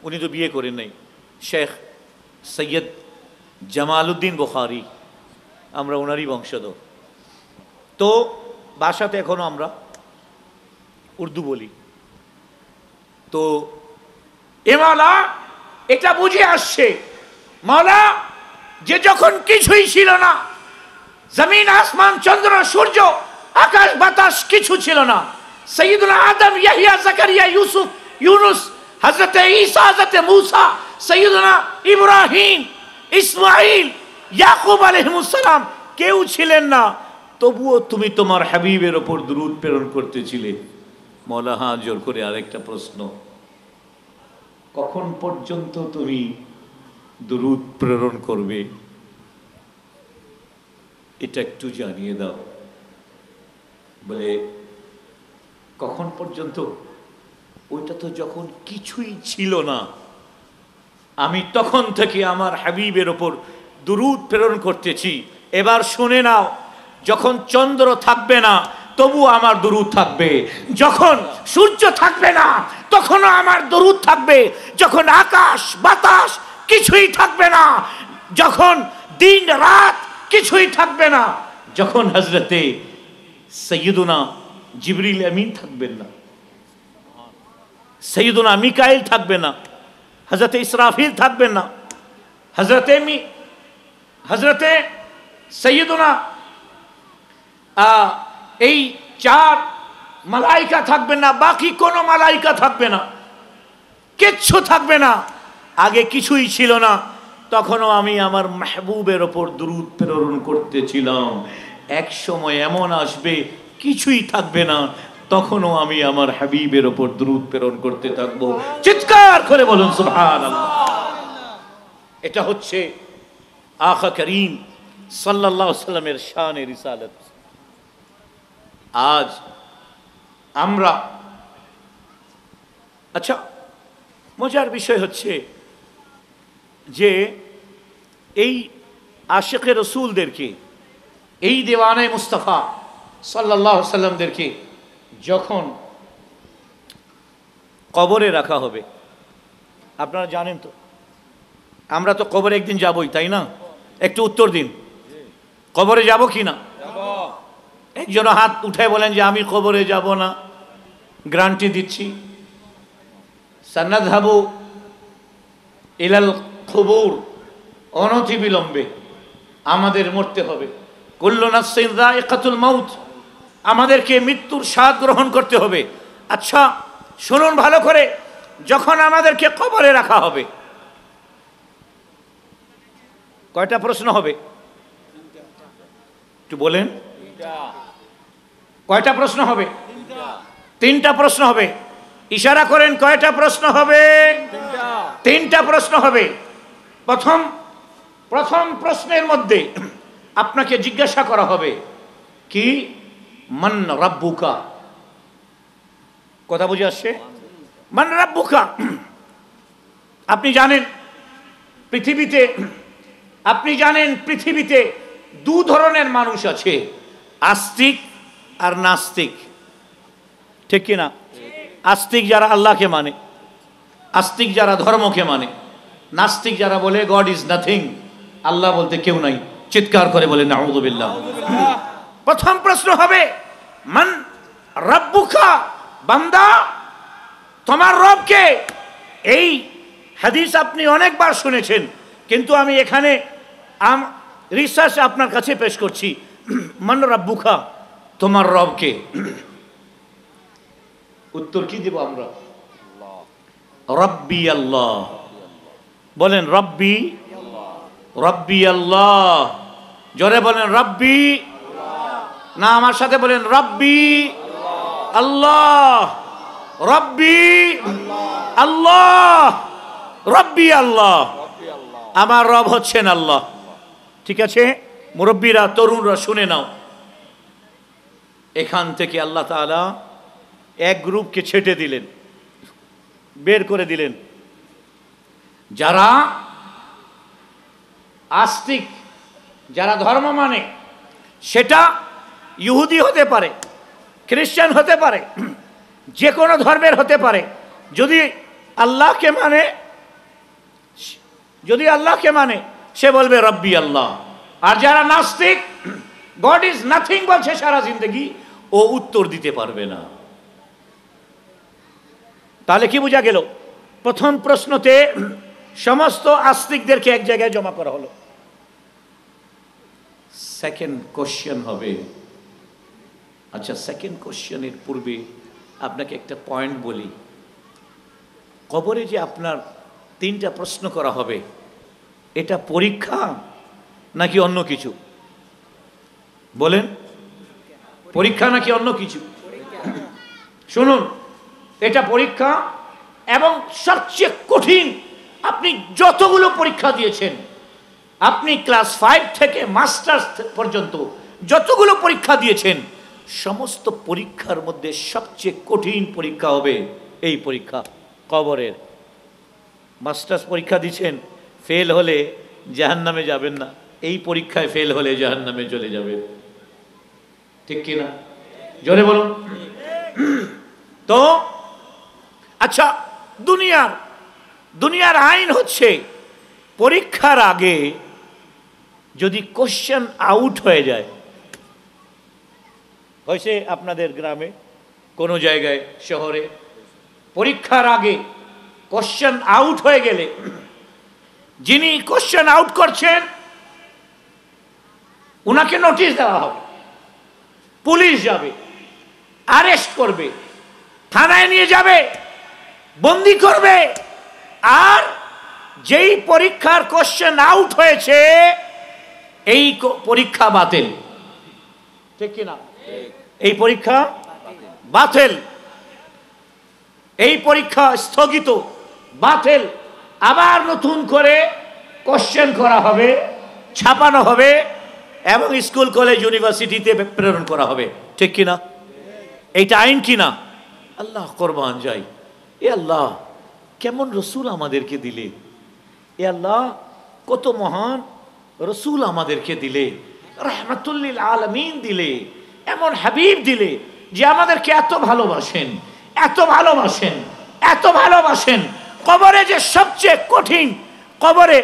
উনি তো বিয়ে করেন নাই, শেখ সৈয়দ জামালউদ্দিন বুখারী, আমরা ওনারই বংশধর। তো ভাষাতে এখনো আমরা উর্দু বলি। তো এ মাওলা এটা বুঝে আসছে, মাওলা যে যখন কিছুই ছিল না, জমিন আসমান চন্দ্র সূর্য আকাশ বাতাস কিছু ছিল না, সৈয়দুনা আদম ইয়াহইয়া জাকারিয়া ইউসুফ ইউনুস হযরতে ঈসা হযরতে মূসা সৈয়দুনা ইব্রাহিম ইসমাঈল ইয়াকুব আলাইহিস সালাম কেউ ছিলেন না, তবুও তুমি তোমার হাবিবের উপর দুরূদ প্রেরণ করতেছিলে। মওলা হাত জোর করে আরেকটা প্রশ্ন, কখন পর্যন্ত তুমি দুরূদ প্রেরণ করবে, এটা একটু জানিয়ে দাও। বলে কখন পর্যন্ত? ওইটা তো যখন কিছুই ছিল না, আমি তখন থেকে আমার হাবিবের ওপর দুরূদ প্রেরণ করতেছি। এবার শুনে নাও, যখন চন্দ্র থাকবে না তবু আমার দুরূদ থাকবে, যখন সূর্য থাকবে না তখনও আমার দুরূদ থাকবে, যখন আকাশ বাতাস কিছুই থাকবে না, যখন দিন রাত কিছুই থাকবে না, যখন হযরতে সৈয়দুনা জিবরিল আমিন থাকবেন না, সৈয়দুনা মিকাইল থাকবে না, হযরতে ইসরাফিল থাকবেন না, হযরতে সৈয়দুনা এই 4 মালাইকা থাকবেন না, বাকি কোনো মালাইকা থাকবে না, কিচ্ছু থাকবে না। আগে কিছুই ছিল না, তখনও আমি আমার মাহবুবের ওপর দুরূদ প্রেরণ করতেছিলাম। এক সময় এমন আসবে কিছুই থাকবে না, তখনও আমি আমার হাবিবের ওপর দুরূদ প্রেরণ করতে থাকবো। চিৎকার করে বলুন সুবহানাল্লাহ। এটা হচ্ছে আকা করিম সাল্লাল্লাহু আলাইহি ওয়াসাল্লামের শানে রিসালাত। আজ আমরা, আচ্ছা মজার বিষয় হচ্ছে যে এই আশিকে রসুলদেরকে, এই দেওয়ানে মুস্তাফা সাল্লাল্লাহু আলাইহি সাল্লামদেরকে যখন কবরে রাখা হবে, আপনারা জানেন তো, আমরা তো কবরে একদিন যাবই, তাই না? একটু উত্তর দিন, কবরে যাব কি না? একজন হাত উঠে বলেন যে আমি কবরে যাব না, গ্যারান্টি দিচ্ছি। সান্নাযহাবু ইলাল কুবুর, অনতিবিলম্বে আমাদের মরতে হবে। কুল্লু নাফসিন যায়িকাতুল মাউত, আমাদেরকে মৃত্যুর স্বাদ গ্রহণ করতে হবে। আচ্ছা শুনুন ভালো করে, যখন আমাদেরকে কবরে রাখা হবে কয়টা প্রশ্ন হবে? একটু বলেন, কয়টা প্রশ্ন হবে? তিনটা প্রশ্ন হবে। ইশারা করেন, কয়টা প্রশ্ন হবে? তিনটা প্রশ্ন হবে। প্রথম প্রশ্নের মধ্যে আপনাকে জিজ্ঞাসা করা হবে কি, মান রাব্বুকা। কথা বুঝে আসছে? মান রাব্বুকা। আপনি জানেন পৃথিবীতে দু ধরনের মানুষ আছে, আস্তিক আর নাস্তিক, ঠিক কি না? আস্তিক যারা আল্লাহকে মানে, আস্তিক যারা ধর্মকে মানে, নাস্তিক যারা বলে গড ইজ নাথিং, আল্লাহ বলতে কেউ নাই, চিৎকার করে বলে নাউযুবিল্লাহ। প্রথম প্রশ্ন হবে মান রাব্বুকা, বান্দা তোমার রব কে? এই হাদিস আপনি অনেকবার শুনেছেন, কিন্তু আমি এখানে রিসার্চ আপনার কাছে পেশ করছি। মান রাব্বুকা, তোমার রব কে? উত্তর কি দেব আমরা? রব্বি আল্লাহ। বলেন রব্বি, রব্বি আল্লাহ। জোরে বলেন রব্বি, না আমার সাথে বলেন রব্বি আল্লাহ, রব্বি আল্লাহ, রব্বি আল্লাহ। আমার রব হচ্ছেন আল্লাহ। ঠিক আছে মুরব্বীরা, তরুণরা শুনে নাও, এখান থেকে আল্লাহ তাআলা এক গ্রুপকে ছেটে দিলেন, বের করে দিলেন। যারা আস্তিক, যারা ধর্ম মানে, সেটা ইহুদি হতে পারে, খ্রিস্টান হতে পারে, যে কোনো ধর্মের হতে পারে, যদি আল্লাহকে মানে সে বলবে রব্বি আল্লাহ। আর যারা নাস্তিক, গড ইজ নাথিং বলছে সারা জিন্দগি, ও উত্তর দিতে পারবে না। তাহলে কি বোঝা গেল? প্রথম প্রশ্নতে সমস্ত আস্তিকদেরকে এক জায়গায় জমা করা হলো। সেকেন্ড কোশ্চেন হবে, আচ্ছা সেকেন্ড কোশ্চেনের পূর্বে আপনাকে একটা পয়েন্ট বলি। কবরে যে আপনার তিনটা প্রশ্ন করা হবে, এটা পরীক্ষা নাকি অন্য কিছু? বলেন, পরীক্ষা নাকি অন্য কিছু? শুনুন, এটা পরীক্ষা, এবং সবচেয়ে কঠিন। আপনি যতগুলো পরীক্ষা দিয়েছেন, আপনি ক্লাস 5 থেকে মাস্টার্স পর্যন্ত যতগুলো পরীক্ষা দিয়েছেন, সমস্ত পরীক্ষার মধ্যে সবচেয়ে কঠিন পরীক্ষা হবে এই পরীক্ষা, কবরের। মাস্টার্স পরীক্ষা দিচ্ছেন, ফেল হলে জাহান্নামে যাবেন না, এই পরীক্ষায় ফেল হলে জাহান্নামে চলে যাবেন, ঠিক কিনা? জোরে বলুন। তো আচ্ছা, দুনিয়ার আইন হচ্ছে, পরীক্ষার আগে যদি কোশ্চেন আউট হয়ে যায়, হয়েছে আপনাদের গ্রামে, কোনো জায়গায়, শহরে, পরীক্ষার আগে কোশ্চেন আউট হয়ে গেলে, যিনি কোশ্চেন আউট করছেন উনাকে নোটিশ দেওয়া হবে, পুলিশ যাবে, অ্যারেস্ট করবে, থানায় নিয়ে যাবে, বন্দি করবে। আর যেই পরীক্ষার কোশ্চেন আউট হয়েছে, এই পরীক্ষা বাতিল, ঠিক কিনা? এই পরীক্ষা বাতিল, এই পরীক্ষা স্থগিত, বাতিল। আবার নতুন করে কোশ্চেন করা হবে, ছাপানো হবে, এবং স্কুল কলেজ ইউনিভার্সিটিতে প্রেরণ করা হবে, ঠিক কিনা? এইটা আইন কিনা? আল্লাহ কোরবান যাই, এ আল্লাহ, কেমন রসুল আমাদেরকে দিলে, এ আল্লাহ কত মহান রসুল আমাদেরকে দিলে, রাহমাতুল লিল আলামিন দিলে, এমন হাবিব দিলে যে আমাদেরকে এত ভালোবাসেন, এত ভালোবাসেন, এত ভালোবাসেন। কবরে যে সবচেয়ে কঠিন, কবরে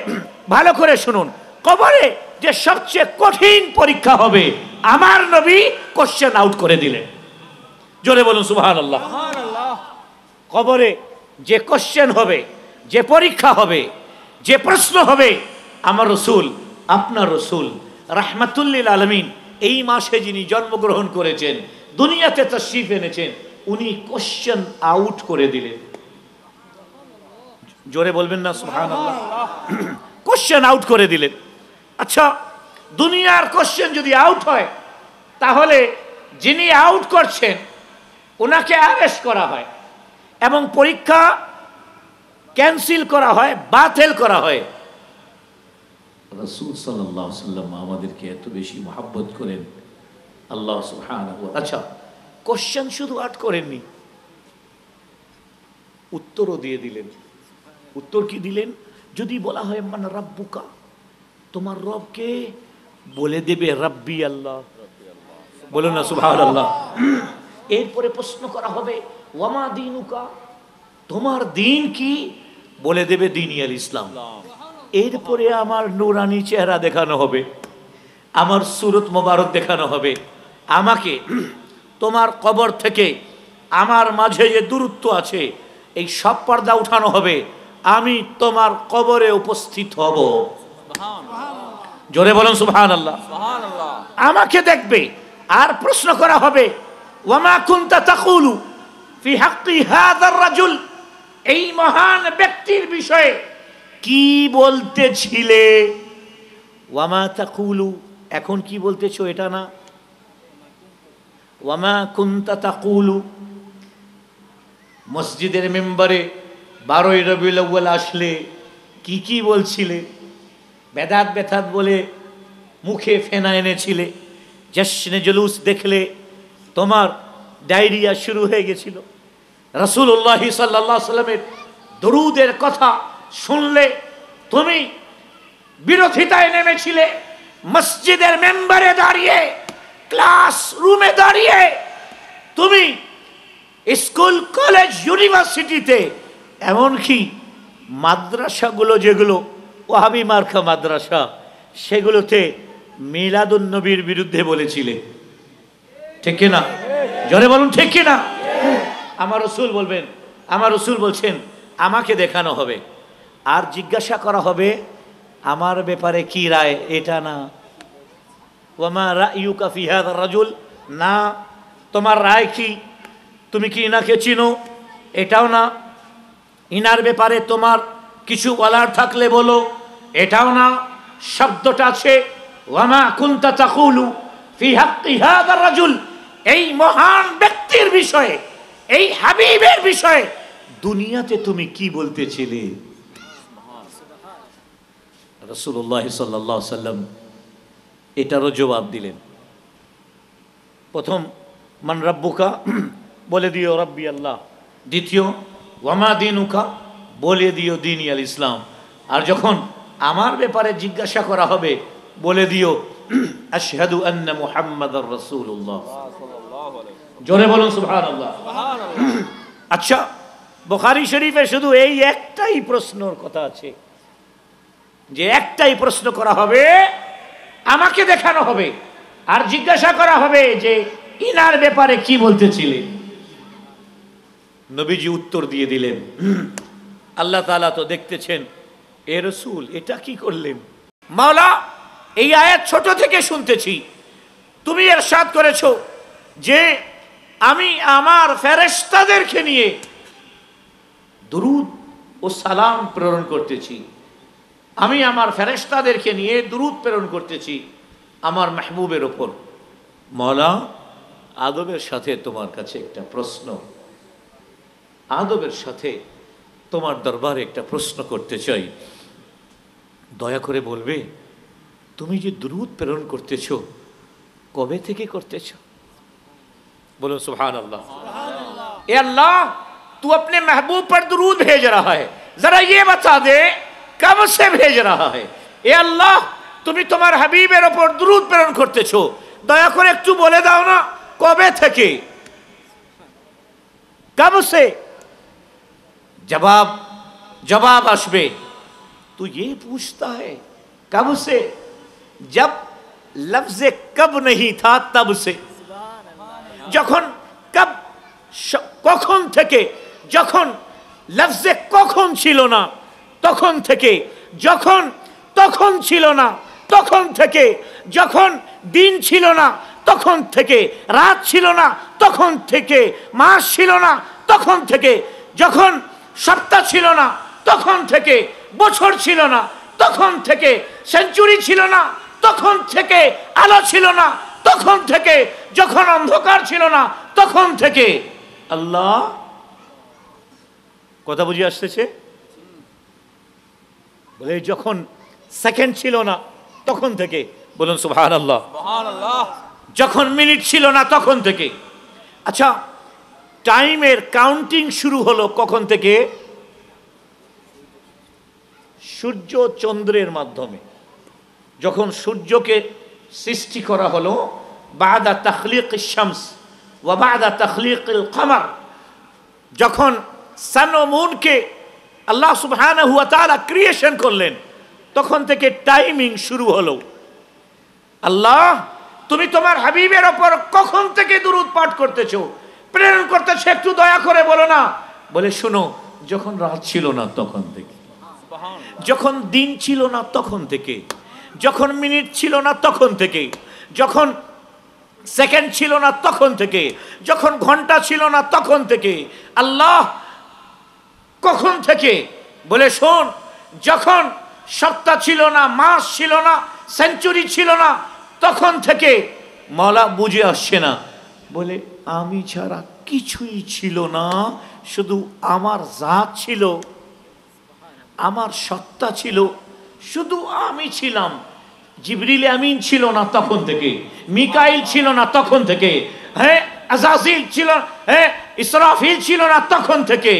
ভালো করে শুনুন, কবরে যে সবচেয়ে কঠিন পরীক্ষা হবে আমার নবী কোশ্চেন আউট করে দিলেন। জোরে বলুন সুবহানাল্লাহ। কবরে যে কোশ্চেন হবে, যে পরীক্ষা হবে, যে প্রশ্ন হবে, আমার রসুল, আপনার রসুল রাহমাতুল লিল আলামিন এই মাসে যিনি জন্মগ্রহণ করেছেন, দুনিয়াতে তাশরীফ এনেছেন, উনি কোশ্চেন আউট করে দিলেন। জোরে বলবেন না সুবহানাল্লাহ। কোশ্চেন আউট করে দিলেন। আচ্ছা, দুনিয়ার কোশ্চেন যদি আউট হয় তাহলে যিনি আউট করছেন ওনাকে অ্যারেস্ট করা হয় এবং পরীক্ষা ক্যান্সেল করা হয়, বাতিল করা হয়। রাসূল সাল্লাল্লাহু আলাইহি ওয়াসাল্লাম আমাদেরকে এত বেশি মহব্বত করেন আল্লাহ সুবহানাহু ওয়া তাআলা। আচ্ছা, কোশ্চেন শুধু আউট করেননি, উত্তরও দিয়ে দিলেন। উত্তর কি দিলেন? যদি বলা হয় মান রাব্বুকা, তোমার রবকে, বলে দেবে রাব্বি আল্লাহ। বলুন না সুবহানাল্লাহ। এরপরে প্রশ্ন করা হবে ওয়ামা দীনুকা, তোমার দিন কি? বলে দেবে দীনি আল ইসলাম। এরপরে আমার নূরানি চেহারা দেখানো হবে, আমার সুরত মোবারক দেখানো হবে, আমাকে তোমার কবর থেকে আমার মাঝে যে দূরত্ব আছে এই সব পর্দা উঠানো হবে, আমি তোমার কবরে উপস্থিত হব। জোরে বলুন সুবহানাল্লাহ। আমাকে দেখবে আর প্রশ্ন করা হবে ওয়ামা কুনতা তাকুলু ফি হাক্কি হাযার রাজুল, এই মহান ব্যক্তির বিষয়ে কি বলতেছিলে? ওয়ামা তাকুলু, এখন কি বলতেছো এটা না, ওয়ামা কুনতা তাকুলু। মসজিদের মেম্বারে 12ই রবিউল আউয়াল আসলে কি কি বলছিলে? বেদাত বেথাত বলে মুখে ফেনা এনেছিলে, জশ্নে জুলুস দেখলে তোমার ডায়রিয়া শুরু হয়ে গেছিল, রাসূলুল্লাহ সাল্লাল্লাহু আলাইহি সাল্লামের দরুদের কথা শুনলে তুমি বিরোধিতায় নেমেছিলে, মসজিদের মেম্বারে দাঁড়িয়ে, ক্লাস রুমে দাঁড়িয়ে, তুমি স্কুল কলেজ ইউনিভার্সিটিতে, এমনকি মাদ্রাসাগুলো যেগুলো ওয়াহাবি মার্কা মাদ্রাসা, সেগুলোতে মিলাদুন নবীর বিরুদ্ধে বলেছিলে। ঠিক কিনা? জোরে বলুন ঠিক কিনা? আমার রাসূল বলবেন, আমার রাসূল বলছেন আমাকে দেখানো হবে আর জিজ্ঞাসা করা হবে আমার ব্যাপারে কি রায়, এটা না। ওয়ামা রায়ুকা ফি হাযার রাজুল, না তোমার রায় কি, তুমি কি ইনাকে চিনো, এটাও না। ইনার ব্যাপারে তোমার কিছু বলার থাকলে বলো, এটাও না। শব্দটা আছে ওয়ামা কুনতা তাকুলু ফি হাক্কি হাযার রাজুল, এই মহান ব্যক্তির বিষয়ে, এই হাবিবের বিষয়ে দুনিয়াতে তুমি কি বলতেছিলে? রাসূলুল্লাহ সাল্লাল্লাহু আলাইহি সাল্লাম এটারও জবাব দিলেন। প্রথম মান রাব্বুকা, বলে দিও রাব্বি আল্লাহ। দ্বিতীয় ওয়ামা দীনুকা, বলে দিও দীনি আল ইসলাম। আর যখন আমার ব্যাপারে জিজ্ঞাসা করা হবে বলে দিও আশহাদু আন্না মুহাম্মাদার রাসূলুল্লাহ। জোরে বলুন সুবহানাল্লাহ। আচ্ছা, বুখারী শরীফে শুধু এই একটাই প্রশ্নের কথা আছে, যে একটাই প্রশ্ন করা হবে, আমাকে দেখানো হবে আর জিজ্ঞাসা করা হবে যে ইনার ব্যাপারে কি বলতেছিলেন। নবীজি উত্তর দিয়ে দিলেন। আল্লাহ তাআলা তো দেখতেছেন, এ রাসূল এটা কি করলেন? মাওলা, এই আয়াত ছোট থেকে শুনতেছি, তুমি ইরশাদ করেছো যে আমি আমার ফেরেশতাদেরকে নিয়ে দুরূদ ও সালাম প্রেরণ করতেছি, আমি আমার ফেরেশতাদেরকে নিয়ে দুরূদ প্রেরণ করতেছি আমার মাহবুবের ওপর। মাওলা, আদবের সাথে তোমার কাছে একটা প্রশ্ন, আদবের সাথে তোমার দরবারে একটা প্রশ্ন করতে চাই, দয়া করে বলবে তুমি যে দুরূদ প্রেরণ করতেছ কবে থেকে করতেছ? বলুন সুবহানাল্লাহ। এ আল্লাহ, तू अपने महबूब पर दुरूद भेज रहा है, जरा ये बता दे कब से भेज रहा है। ए अल्लाह, তুমি তোমার হাবিবের উপর দুরূদ প্রেরণ করতেছো, দয়া করে একটু বলে দাও না কবে থেকে, कब से। जवाब আসবে। तो ये पूछता है कब से, जब लफ्ज कब नहीं था तब से। যখন कब কখন থেকে, যখন লফজে কখন ছিল না তখন থেকে, যখন তখন ছিল না তখন থেকে, যখন দিন ছিল না তখন থেকে, রাত ছিল না তখন থেকে, মাস ছিল না তখন থেকে, যখন সপ্তাহ ছিল না তখন থেকে, বছর ছিল না তখন থেকে, সেঞ্চুরি ছিল না তখন থেকে, আলো ছিল না তখন থেকে, যখন অন্ধকার ছিল না তখন থেকে। আল্লাহ, কথা বুঝে আসতেছে? বলে যখন সেকেন্ড ছিল না তখন থেকে, বলুন সুবহানাল্লাহ। যখন মিনিট ছিল না তখন থেকে। আচ্ছা, টাইমের কাউন্টিং শুরু হলো কখন থেকে? সূর্য চন্দ্রের মাধ্যমে। যখন সূর্যকে সৃষ্টি করা হলো, বাদা তাখলিকিশ শামস ওয়া বাদা তাখলিকিল কমর, যখন সান ও মুনকে আল্লাহ সুবহানাহু ওয়া তাআলা ক্রিয়েশন করলেন, তখন থেকে টাইমিং শুরু হলো। আল্লাহ, তুমি তোমার হাবিবের ওপর কখন থেকে দুরূদ পাঠ করতেছো, প্রেরণ করতেছো, একটু দয়া করে বলো না। বলে শোনো, যখন রাত ছিল না তখন থেকে, যখন দিন ছিল না তখন থেকে, যখন মিনিট ছিল না তখন থেকে, যখন সেকেন্ড ছিল না তখন থেকে, যখন ঘন্টা ছিল না তখন থেকে। আল্লাহ, কখন থেকে? বলে শোন, যখন সপ্তাহ ছিল না, মাস ছিল না, সেঞ্চুরি ছিল না তখন থেকে। মওলা বুঝে আসছে না। বলে আমি ছাড়া কিছুই ছিল না, শুধু আমার জাত ছিল, আমার সত্তা ছিল, শুধু আমি ছিলাম। জিবরিল আমিন ছিল না তখন থেকে, মিকাইল ছিল না তখন থেকে, হ্যাঁ আজাজিল ছিল, হ্যাঁ ইসরাফিল ছিল না তখন থেকে,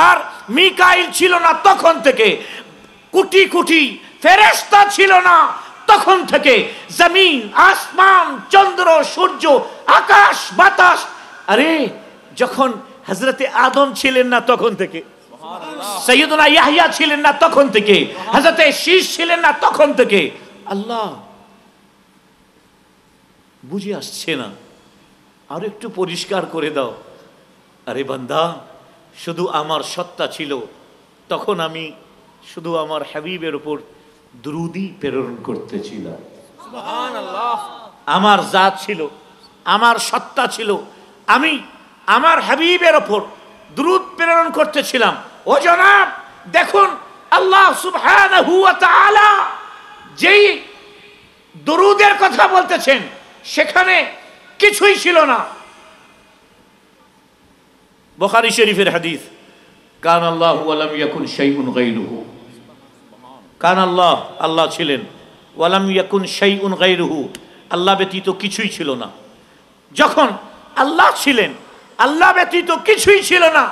আর মিকাইল ছিল না তখন থেকে, কোটি কোটি ফেরেশতা ছিল না তখন থেকে, জমিন আসমান চন্দ্র সূর্য আকাশ বাতাস। আরে যখন হযরতে আদম ছিলেন না তখন থেকে, সৈয়দনা ইয়াহইয়া ছিলেন না তখন থেকে, হযরতে শীস ছিলেন না তখন থেকে। আল্লাহ, বুঝে আসছে না, আর একটু পরিষ্কার করে দাও। আরে বান্দা, শুধু আমার সত্তা ছিল, তখন আমি শুধু আমার হাবিবের উপর দুরূদই প্রেরণ করতেছিলাম। সুবহানাল্লাহ। আমার জাত ছিল, আমার সত্তা ছিল, আমি আমার হাবিবের উপর দুরূদ প্রেরণ করতেছিলাম। ও জনাব, দেখুন আল্লাহ সুবহানাহু ওয়া তাআলা যেই দুরূদের কথা বলতেছেন, সেখানে কিছুই ছিল না। বুখারী শরীফের হাদিস, কান আল্লাহু ওয়া লাম ইয়াকুন শাইউন গায়রুহু। কান আল্লাহ, আল্লাহ ছিলেন, ওয়া লাম ইয়াকুন শাইউন গায়রুহু, আল্লাহ ব্যতীত কিছুই ছিল না। যখন আল্লাহ ছিলেন, আল্লাহ ব্যতীত কিছুই ছিল না,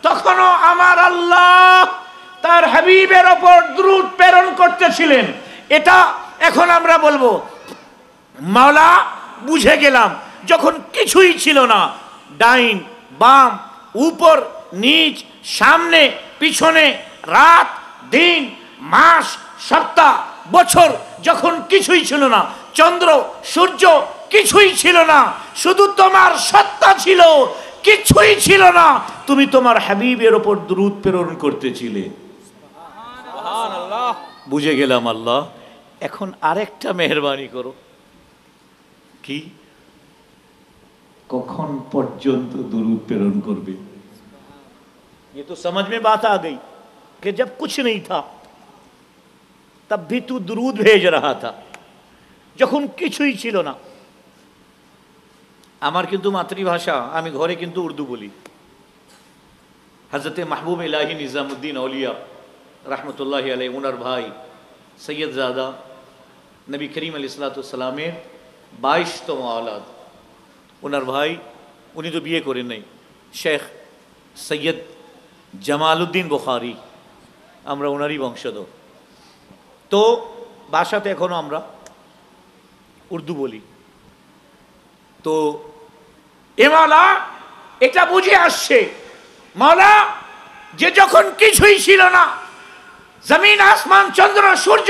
তখনও আমার আল্লাহ তার হাবিবের ওপর দুরূদ প্রেরণ করতেছিলেন। এটা এখন আমরা বলবো, মাওলা বুঝে গেলাম, যখন কিছুই ছিল না, ডাইন বাম উপর নিচ সামনে পিছনে, রাত দিন মাস সপ্তাহ বছর, যখন কিছুই ছিল না, চন্দ্র সূর্য কিছুই ছিল না, শুধু তোমার সত্তা ছিল, কিছুই ছিল না, তুমি তোমার হাবিবের ওপর দুরূদ প্রেরণ করতেছিলে। সুবহানাল্লাহ। বুঝে গেলাম আল্লাহ। এখন আরেকটা মেহেরবানি করো। কি? কখন পর্যন্ত दुरूद प्रेरण करबे? ये तो समझ में बात आ गई कि जब कुछ नहीं था तब भी तू दुरूद भेज रहा था, যখন কিছুই ছিল না। আমার কিন্তু মাতৃভাষা, আমি ঘরে কিন্তু উর্দু বলি। হযরতে মাহবুব ইলাহি নিজামুদ্দিন আউলিয়া রহমতুল্লাহি আলাইহি, ওনার ভাই সৈয়দ জাদা নবী করিম আলাইহিস সালামের 22তম আওলাদ। ওনার ভাই, উনি তো বিয়ে করেন নাই, শেখ সৈয়দ জামালউদ্দিন বুখারী, আমরা ওনারই বংশধর। তো বাসাতে এখনো আমরা উর্দু বলি। তো এ মাওলা এটা বুঝে আসছে, মাওলা যে যখন কিছুই ছিল না, জমিন আসমান চন্দ্র সূর্য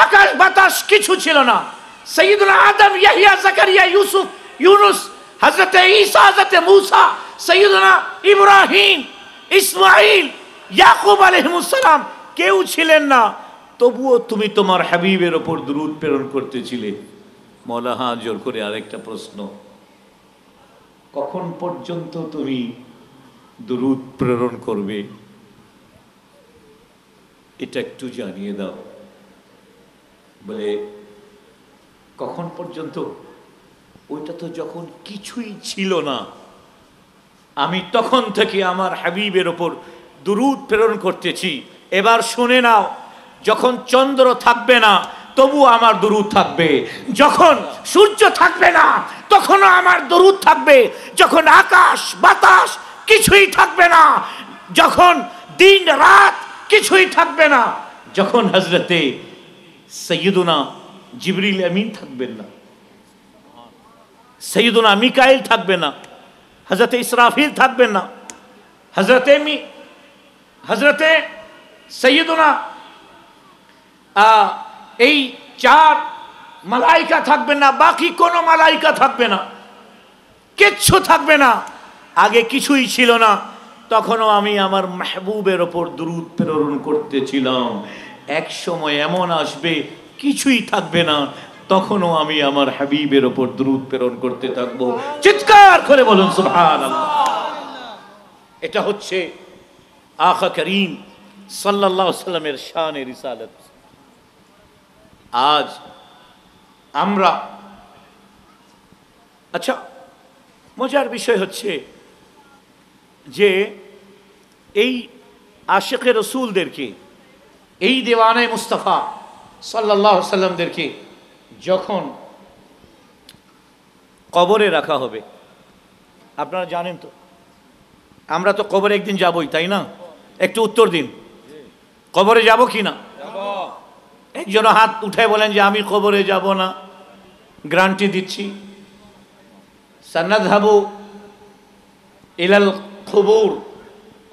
আকাশ বাতাস কিছু ছিল না, সৈয়দুল আদম ইয়াহিয়া জাকারিয়া ইউসুফ ইউনুস হযরতে ঈসা হযরতে মূসা সৈয়দুনা ইব্রাহিম ইসমাঈল ইয়াকুব আলাইহিস সালাম কেউ ছিলেন না, তবুও তুমি তোমার হাবিবের ওপর দুরূদ প্রেরণ করতেছিলে। মাওলা হাত জোর করে আরেকটা প্রশ্ন, কখন পর্যন্ত তুমি দুরূদ প্রেরণ করবে এটা একটু জানিয়ে দাও। বলে কখন পর্যন্ত? ওইটা তো যখন কিছুই ছিল না, আমি তখন থেকে আমার হাবিবের ওপর দুরূদ প্রেরণ করতেছি। এবার শুনে নাও, যখন চন্দ্র থাকবে না তবু আমার দুরূদ থাকবে, যখন সূর্য থাকবে না তখনও আমার দুরূদ থাকবে, যখন আকাশ বাতাস কিছুই থাকবে না, যখন দিন রাত কিছুই থাকবে না, যখন হযরতে সৈয়দুনা জিবরিল আমিন থাকবেন না, সৈয়দুনা মিকাইল থাকবে না, হযরতে ইসরাফিল থাকবেন না, হযরতে সৈয়দুনা এই চার মালাইকা থাকবেন না, বাকি কোনো মালাইকা থাকবে না, কিচ্ছু থাকবে না। আগে কিছুই ছিল না, তখনও আমি আমার মাহবুবের ওপর দুরূদ প্রেরণ করতেছিলাম। এক সময় এমন আসবে কিছুই থাকবে না, তখনও আমি আমার হাবিবের ওপর দুরূদ প্রেরণ করতে থাকবো। চিৎকার করে বলুন সুবহানাল্লাহ। এটা হচ্ছে আকা করিম সাল্লাল্লাহু আলাইহি ওয়াসাল্লামের শানে রিসালাত। আজ আমরা, আচ্ছা মজার বিষয় হচ্ছে যে এই আশিকে রসুলদেরকে, এই দেওয়ানে মুস্তাফা সাল্লাল্লাহু আলাইহি ওয়াসাল্লামদেরকে যখন কবরে রাখা হবে, আপনারা জানেন তো আমরা তো কবরে একদিন যাবই, তাই না? একটু উত্তর দিন, কবরে যাব কি না? একজন হাত উঠে বলেন যে আমি কবরে যাব না, গ্যারান্টি দিচ্ছি। সানাযহাবু ইলাল কুবুর,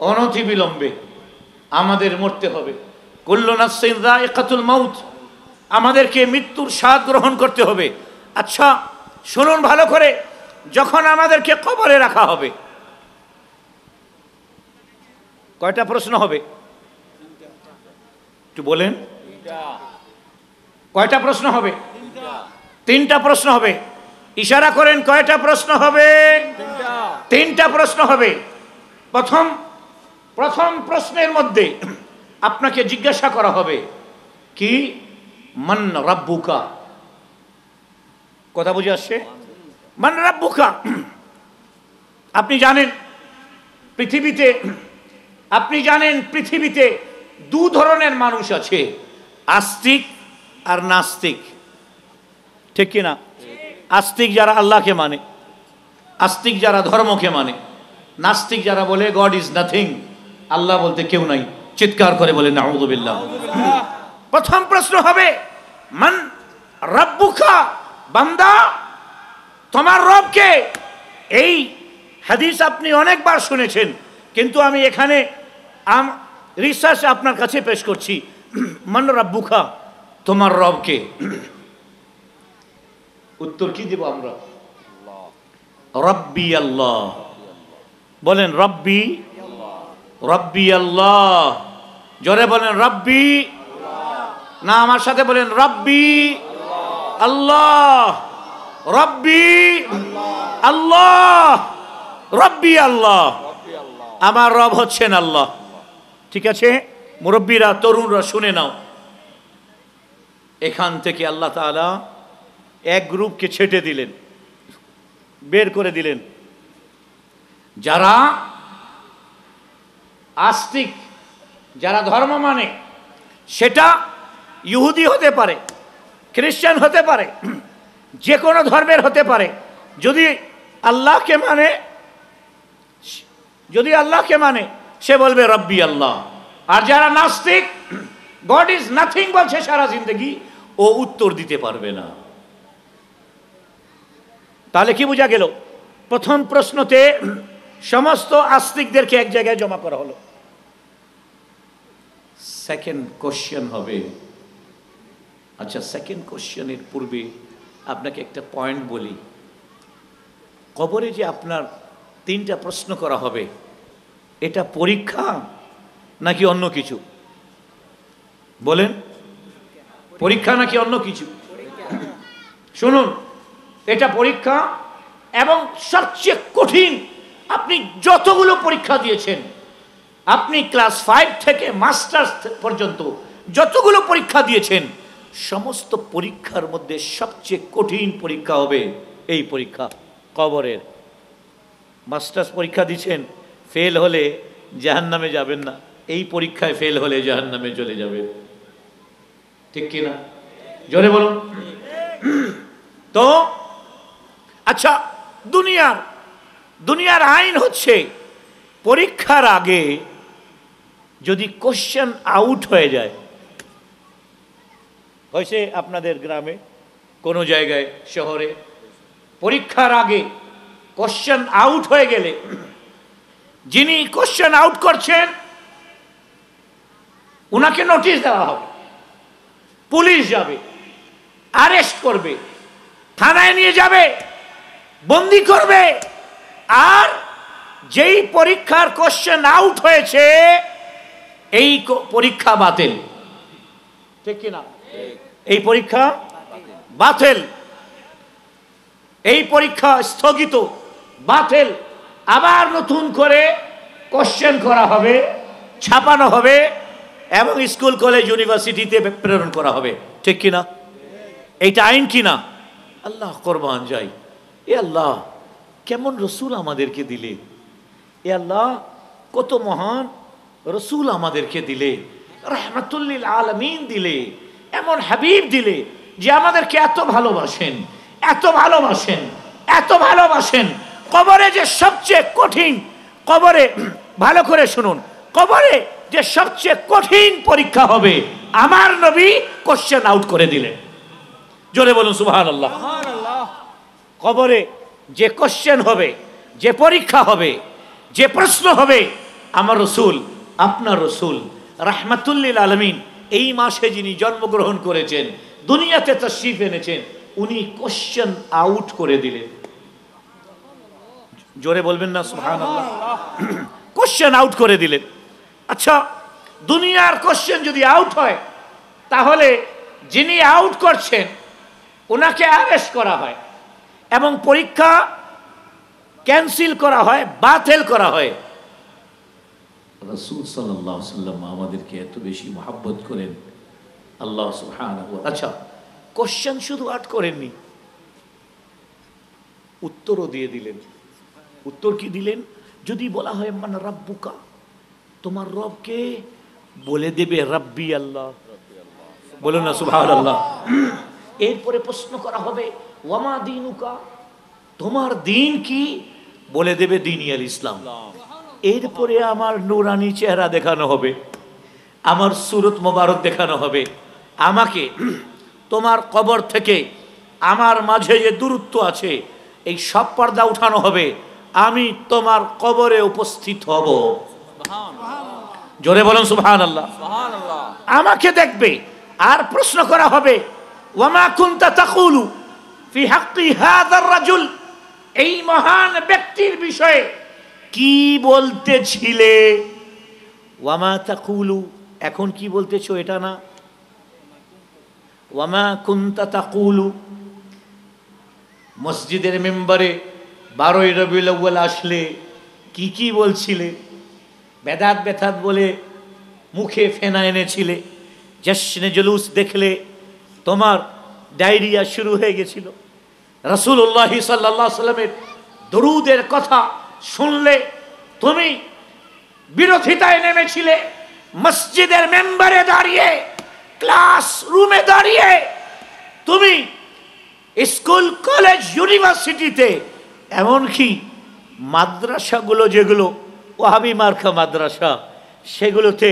অনতি বিলম্বে আমাদের মরতে হবে। কুল্লু নাফসিন যায়িকাতুল মাউত, আমাদেরকে মৃত্যুর স্বাদ গ্রহণ করতে হবে। আচ্ছা শুনুন ভালো করে, যখন আমাদেরকে কবরে রাখা হবে কয়টা প্রশ্ন হবে? একটু বলেন, কয়টা প্রশ্ন হবে? তিনটা প্রশ্ন হবে। ইশারা করেন, কয়টা প্রশ্ন হবে? তিনটা প্রশ্ন হবে। প্রথম প্রশ্নের মধ্যে আপনাকে জিজ্ঞাসা করা হবে কি, মান রাব্বুকা। কথা বুঝে আসছে? মান রাব্বুকা। আপনি জানেন পৃথিবীতে দু ধরনের মানুষ আছে, আস্তিক আর নাস্তিক, ঠিক কি না? আস্তিক যারা আল্লাহকে মানে, আস্তিক যারা ধর্মকে মানে, নাস্তিক যারা বলে গড ইজ নাথিং, আল্লাহ বলতে কেউ নাই। চিৎকার করে বলে নাউযু বিল্লাহ। প্রথম প্রশ্ন হবে মান রাব্বুকা, বান্দা তোমার রব কে? এই হাদিস আপনি অনেকবার শুনেছেন, কিন্তু আমি এখানে রিসার্চ আপনার কাছে পেশ করছি। মান রাব্বুকা, তোমার রব কে? উত্তর কি দেব আমরা? রব্বি আল্লাহ। বলেন রব্বি, রব্বি আল্লাহ। জোরে বলেন রব্বি, না আমার সাথে বলেন রব্বি আল্লাহ, রব্বি আল্লাহ, রব্বি আল্লাহ। আমার রব হচ্ছেন আল্লাহ। ঠিক আছে মুরব্বীরা, তরুণরা শুনে নাও, এখান থেকে আল্লাহ তাআলা এক গ্রুপকে ছেটে দিলেন, বের করে দিলেন। যারা আস্তিক, যারা ধর্ম মানে, সেটা ইহুদি হতে পারে, খ্রিস্টান হতে পারে, যে কোনো ধর্মের হতে পারে। যদি আল্লাহকে মানে সে বলবে রব্বি আল্লাহ। আর যারা নাস্তিক, গড ইজ নাথিং বলছে সারা জিন্দগি, ও উত্তর দিতে পারবে না। তাহলে কি বোঝা গেল? প্রথম প্রশ্নতে সমস্ত আস্তিকদেরকে এক জায়গায় জমা করা হলো। সেকেন্ড কোশ্চেন হবে, আচ্ছা সেকেন্ড কোশ্চেনের পূর্বে আপনাকে একটা পয়েন্ট বলি। কবরে যে আপনার 3টা প্রশ্ন করা হবে, এটা পরীক্ষা নাকি অন্য কিছু? বলেন, পরীক্ষা নাকি অন্য কিছু? শুনুন, এটা পরীক্ষা, এবং সবচেয়ে কঠিন। আপনি যতগুলো পরীক্ষা দিয়েছেন, আপনি ক্লাস 5 থেকে মাস্টার্স পর্যন্ত যতগুলো পরীক্ষা দিয়েছেন, সমস্ত পরীক্ষার মধ্যে সবচেয়ে কঠিন পরীক্ষা হবে এই পরীক্ষা, কবরের। মাস্টার্স পরীক্ষা দিচ্ছেন, ফেল হলে জাহান্নামে যাবেন না, এই পরীক্ষায় ফেল হলে জাহান্নামে চলে যাবে। ঠিক কিনা? জোরে বলুন। তো আচ্ছা, দুনিয়ার আইন হচ্ছে, পরীক্ষার আগে যদি কোশ্চেন আউট হয়ে যায়, হয়েছে আপনাদের গ্রামে, কোনো জায়গায়, শহরে, পরীক্ষার আগে কোশ্চেন আউট হয়ে গেলে, যিনি কোশ্চেন আউট করছেন উনাকে নোটিশ দেওয়া হবে, পুলিশ যাবে, অ্যারেস্ট করবে, থানায় নিয়ে যাবে, বন্দি করবে। আর যেই পরীক্ষার কোশ্চেন আউট হয়েছে, এই পরীক্ষা বাতিল। ঠিক কিনা? এই পরীক্ষা বাতিল, এই পরীক্ষা স্থগিত, বাতিল। আবার নতুন করে কোশ্চেন করা হবে, ছাপানো হবে, এবং স্কুল, কলেজ, ইউনিভার্সিটিতে প্রেরণ করা হবে। ঠিক কিনা? এইটা আইন কিনা? আল্লাহ কোরবান যাই, এ আল্লাহ কেমন রসুল আমাদেরকে দিলে, এ আল্লাহ কত মহান রসুল আমাদেরকে দিলে, রাহমাতুল্লিল আলামিন দিলে, এমন হাবিব দিলে যে আমাদেরকে এত ভালোবাসেন, এত ভালোবাসেন, এত ভালোবাসেন। কবরে যে সবচেয়ে কঠিন, কবরে ভালো করে শুনুন, কবরে যে সবচেয়ে কঠিন পরীক্ষা হবে, আমার নবী কোশ্চেন আউট করে দিলেন। জোরে বলুন সুবহানাল্লাহ। কবরে যে কোশ্চেন হবে, যে পরীক্ষা হবে, যে প্রশ্ন হবে, আমার রসুল, আপনার রসুল রাহমাতুল্লিল আলামিন, এই মাসে যিনি জন্মগ্রহণ করেছেন, দুনিয়াতে তাশরীফ এনেছেন, উনি কোশ্চেন আউট করে দিলেন। জোরে বলবেন না সুবহানাল্লাহ? কোশ্চেন আউট করে দিলেন। আচ্ছা, দুনিয়ার কোশ্চেন যদি আউট হয়, তাহলে যিনি আউট করছেন ওনাকে অ্যারেস্ট করা হয়, এবং পরীক্ষা ক্যান্সেল করা হয়, বাতিল করা হয়। রাসূল সাল্লাল্লাহু আলাইহি ওয়াসাল্লাম আমাদেরকে এত বেশি মহব্বত করেন, আল্লাহ সুবহানাহু ওয়া তাআলা। আচ্ছা, কোশ্চেন শুধু আউট করেননি, উত্তরও দিয়ে দিলেন। উত্তর কি দিলেন? যদি বলা হয় মান রাব্বুকা, তোমার রবকে, বলে দেবে রাব্বি আল্লাহ। বলুন না সুবহানাল্লাহ। এরপরে প্রশ্ন করা হবে ওয়ামা দীনুকা, তোমার দিন কি? বলে দেবে দীনি আল ইসলাম। এরপরে আমার নূরানি চেহারা দেখানো হবে, আমার সুরত মোবারক দেখানো হবে, আমাকে তোমার কবর থেকে আমার মাঝে যে দূরত্ব আছে এই সব পর্দা উঠানো হবে, আমি তোমার কবরে উপস্থিত হব। জোরে বলুন সুবহানাল্লাহ। আমাকে দেখবে, আর প্রশ্ন করা হবে ওয়ামা কুনতা তাকুলু ফি হাক্কি হাযার রাজুল, এই মহান ব্যক্তির বিষয়ে কি বলতেছিলে? ওয়ামা তাকুলু, এখন কি বলতেছো এটা না, ওয়ামা কুনতা তাকুলু। মসজিদের মেম্বারে 12ই রবিউল আউয়াল আসলে কি কি বলছিলে? বেদাত বেদাত বলে মুখে ফেনা এনেছিলে, জশ্নে জুলুস দেখলে তোমার ডায়রিয়া শুরু হয়ে গেছিল, রাসূলুল্লাহ সাল্লাল্লাহু আলাইহি সাল্লামের দরুদের কথা শুনলে তুমি বিরোধিতায় নেমেছিলে, মসজিদের মেম্বারে দাঁড়িয়ে, ক্লাস রুমে দাঁড়িয়ে, তুমি স্কুল, কলেজ, ইউনিভার্সিটিতে, এমনকি মাদ্রাসাগুলো যেগুলো ওয়াহাবি মার্কা মাদ্রাসা, সেগুলোতে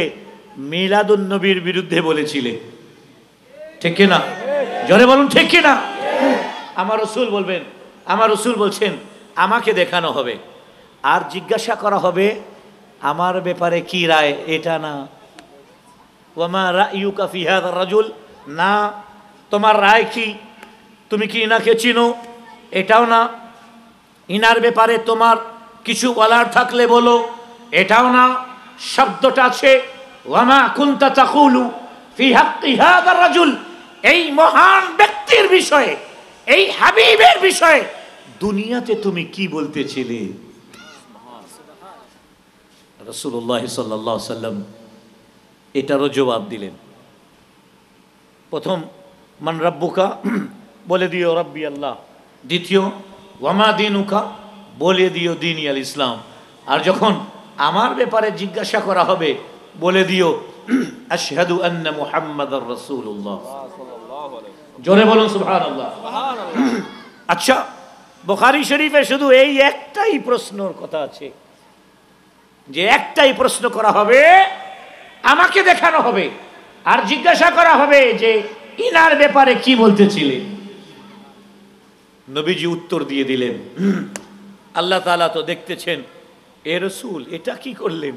মিলাদুন নবীর বিরুদ্ধে বলেছিলে, ঠিক কিনা? জোরে বলুন ঠিক কিনা? আমার রাসূল বলবেন, আমার রাসূল বলছেন আমাকে দেখানো হবে আর জিজ্ঞাসা করা হবে আমার ব্যাপারে কি রায়, এটা না। ওয়ামা রায়ুকা ফি হাযা রাজুল, না তোমার রায় কি, তুমি কি ইনাকে চিনো, এটাও না। ইনার ব্যাপারে তোমার কিছু বলার থাকলে বলো, এটাও না। শব্দটা আছে ওয়ামা কুনতা তাকুলু ফি হাক্কি হাযা রাজুল, এই মহান ব্যক্তির বিষয়ে, এই হাবিবের বিষয়ে দুনিয়াতে তুমি কি বলতেছিলে। রাসূলুল্লাহ সাল্লাল্লাহু আলাইহি সাল্লাম এটারও জবাব দিলেন। প্রথম মান রাব্বুকা, বলে দিও রাব্বি আল্লাহ। দ্বিতীয় ওয়ামা দিনুকা, বলে দিও দিন আল ইসলাম। আর যখন আমার ব্যাপারে জিজ্ঞাসা করা হবে বলে দিও আশহাদু আন্না মুহাম্মাদার রাসূলুল্লাহ। জোরে বলুন সুবহানাল্লাহ। আচ্ছা, বুখারী শরীফে শুধু এই একটাই প্রশ্নের কথা আছে, যে একটাই প্রশ্ন করা হবে, আমাকে দেখানো হবে আর জিজ্ঞাসা করা হবে যে ইনার ব্যাপারে কি বলতেছিলেন। নবীজি উত্তর দিয়ে দিলেন, আল্লাহ তাআলা তো দেখতেছেন এ রাসূল এটা কি করলেন,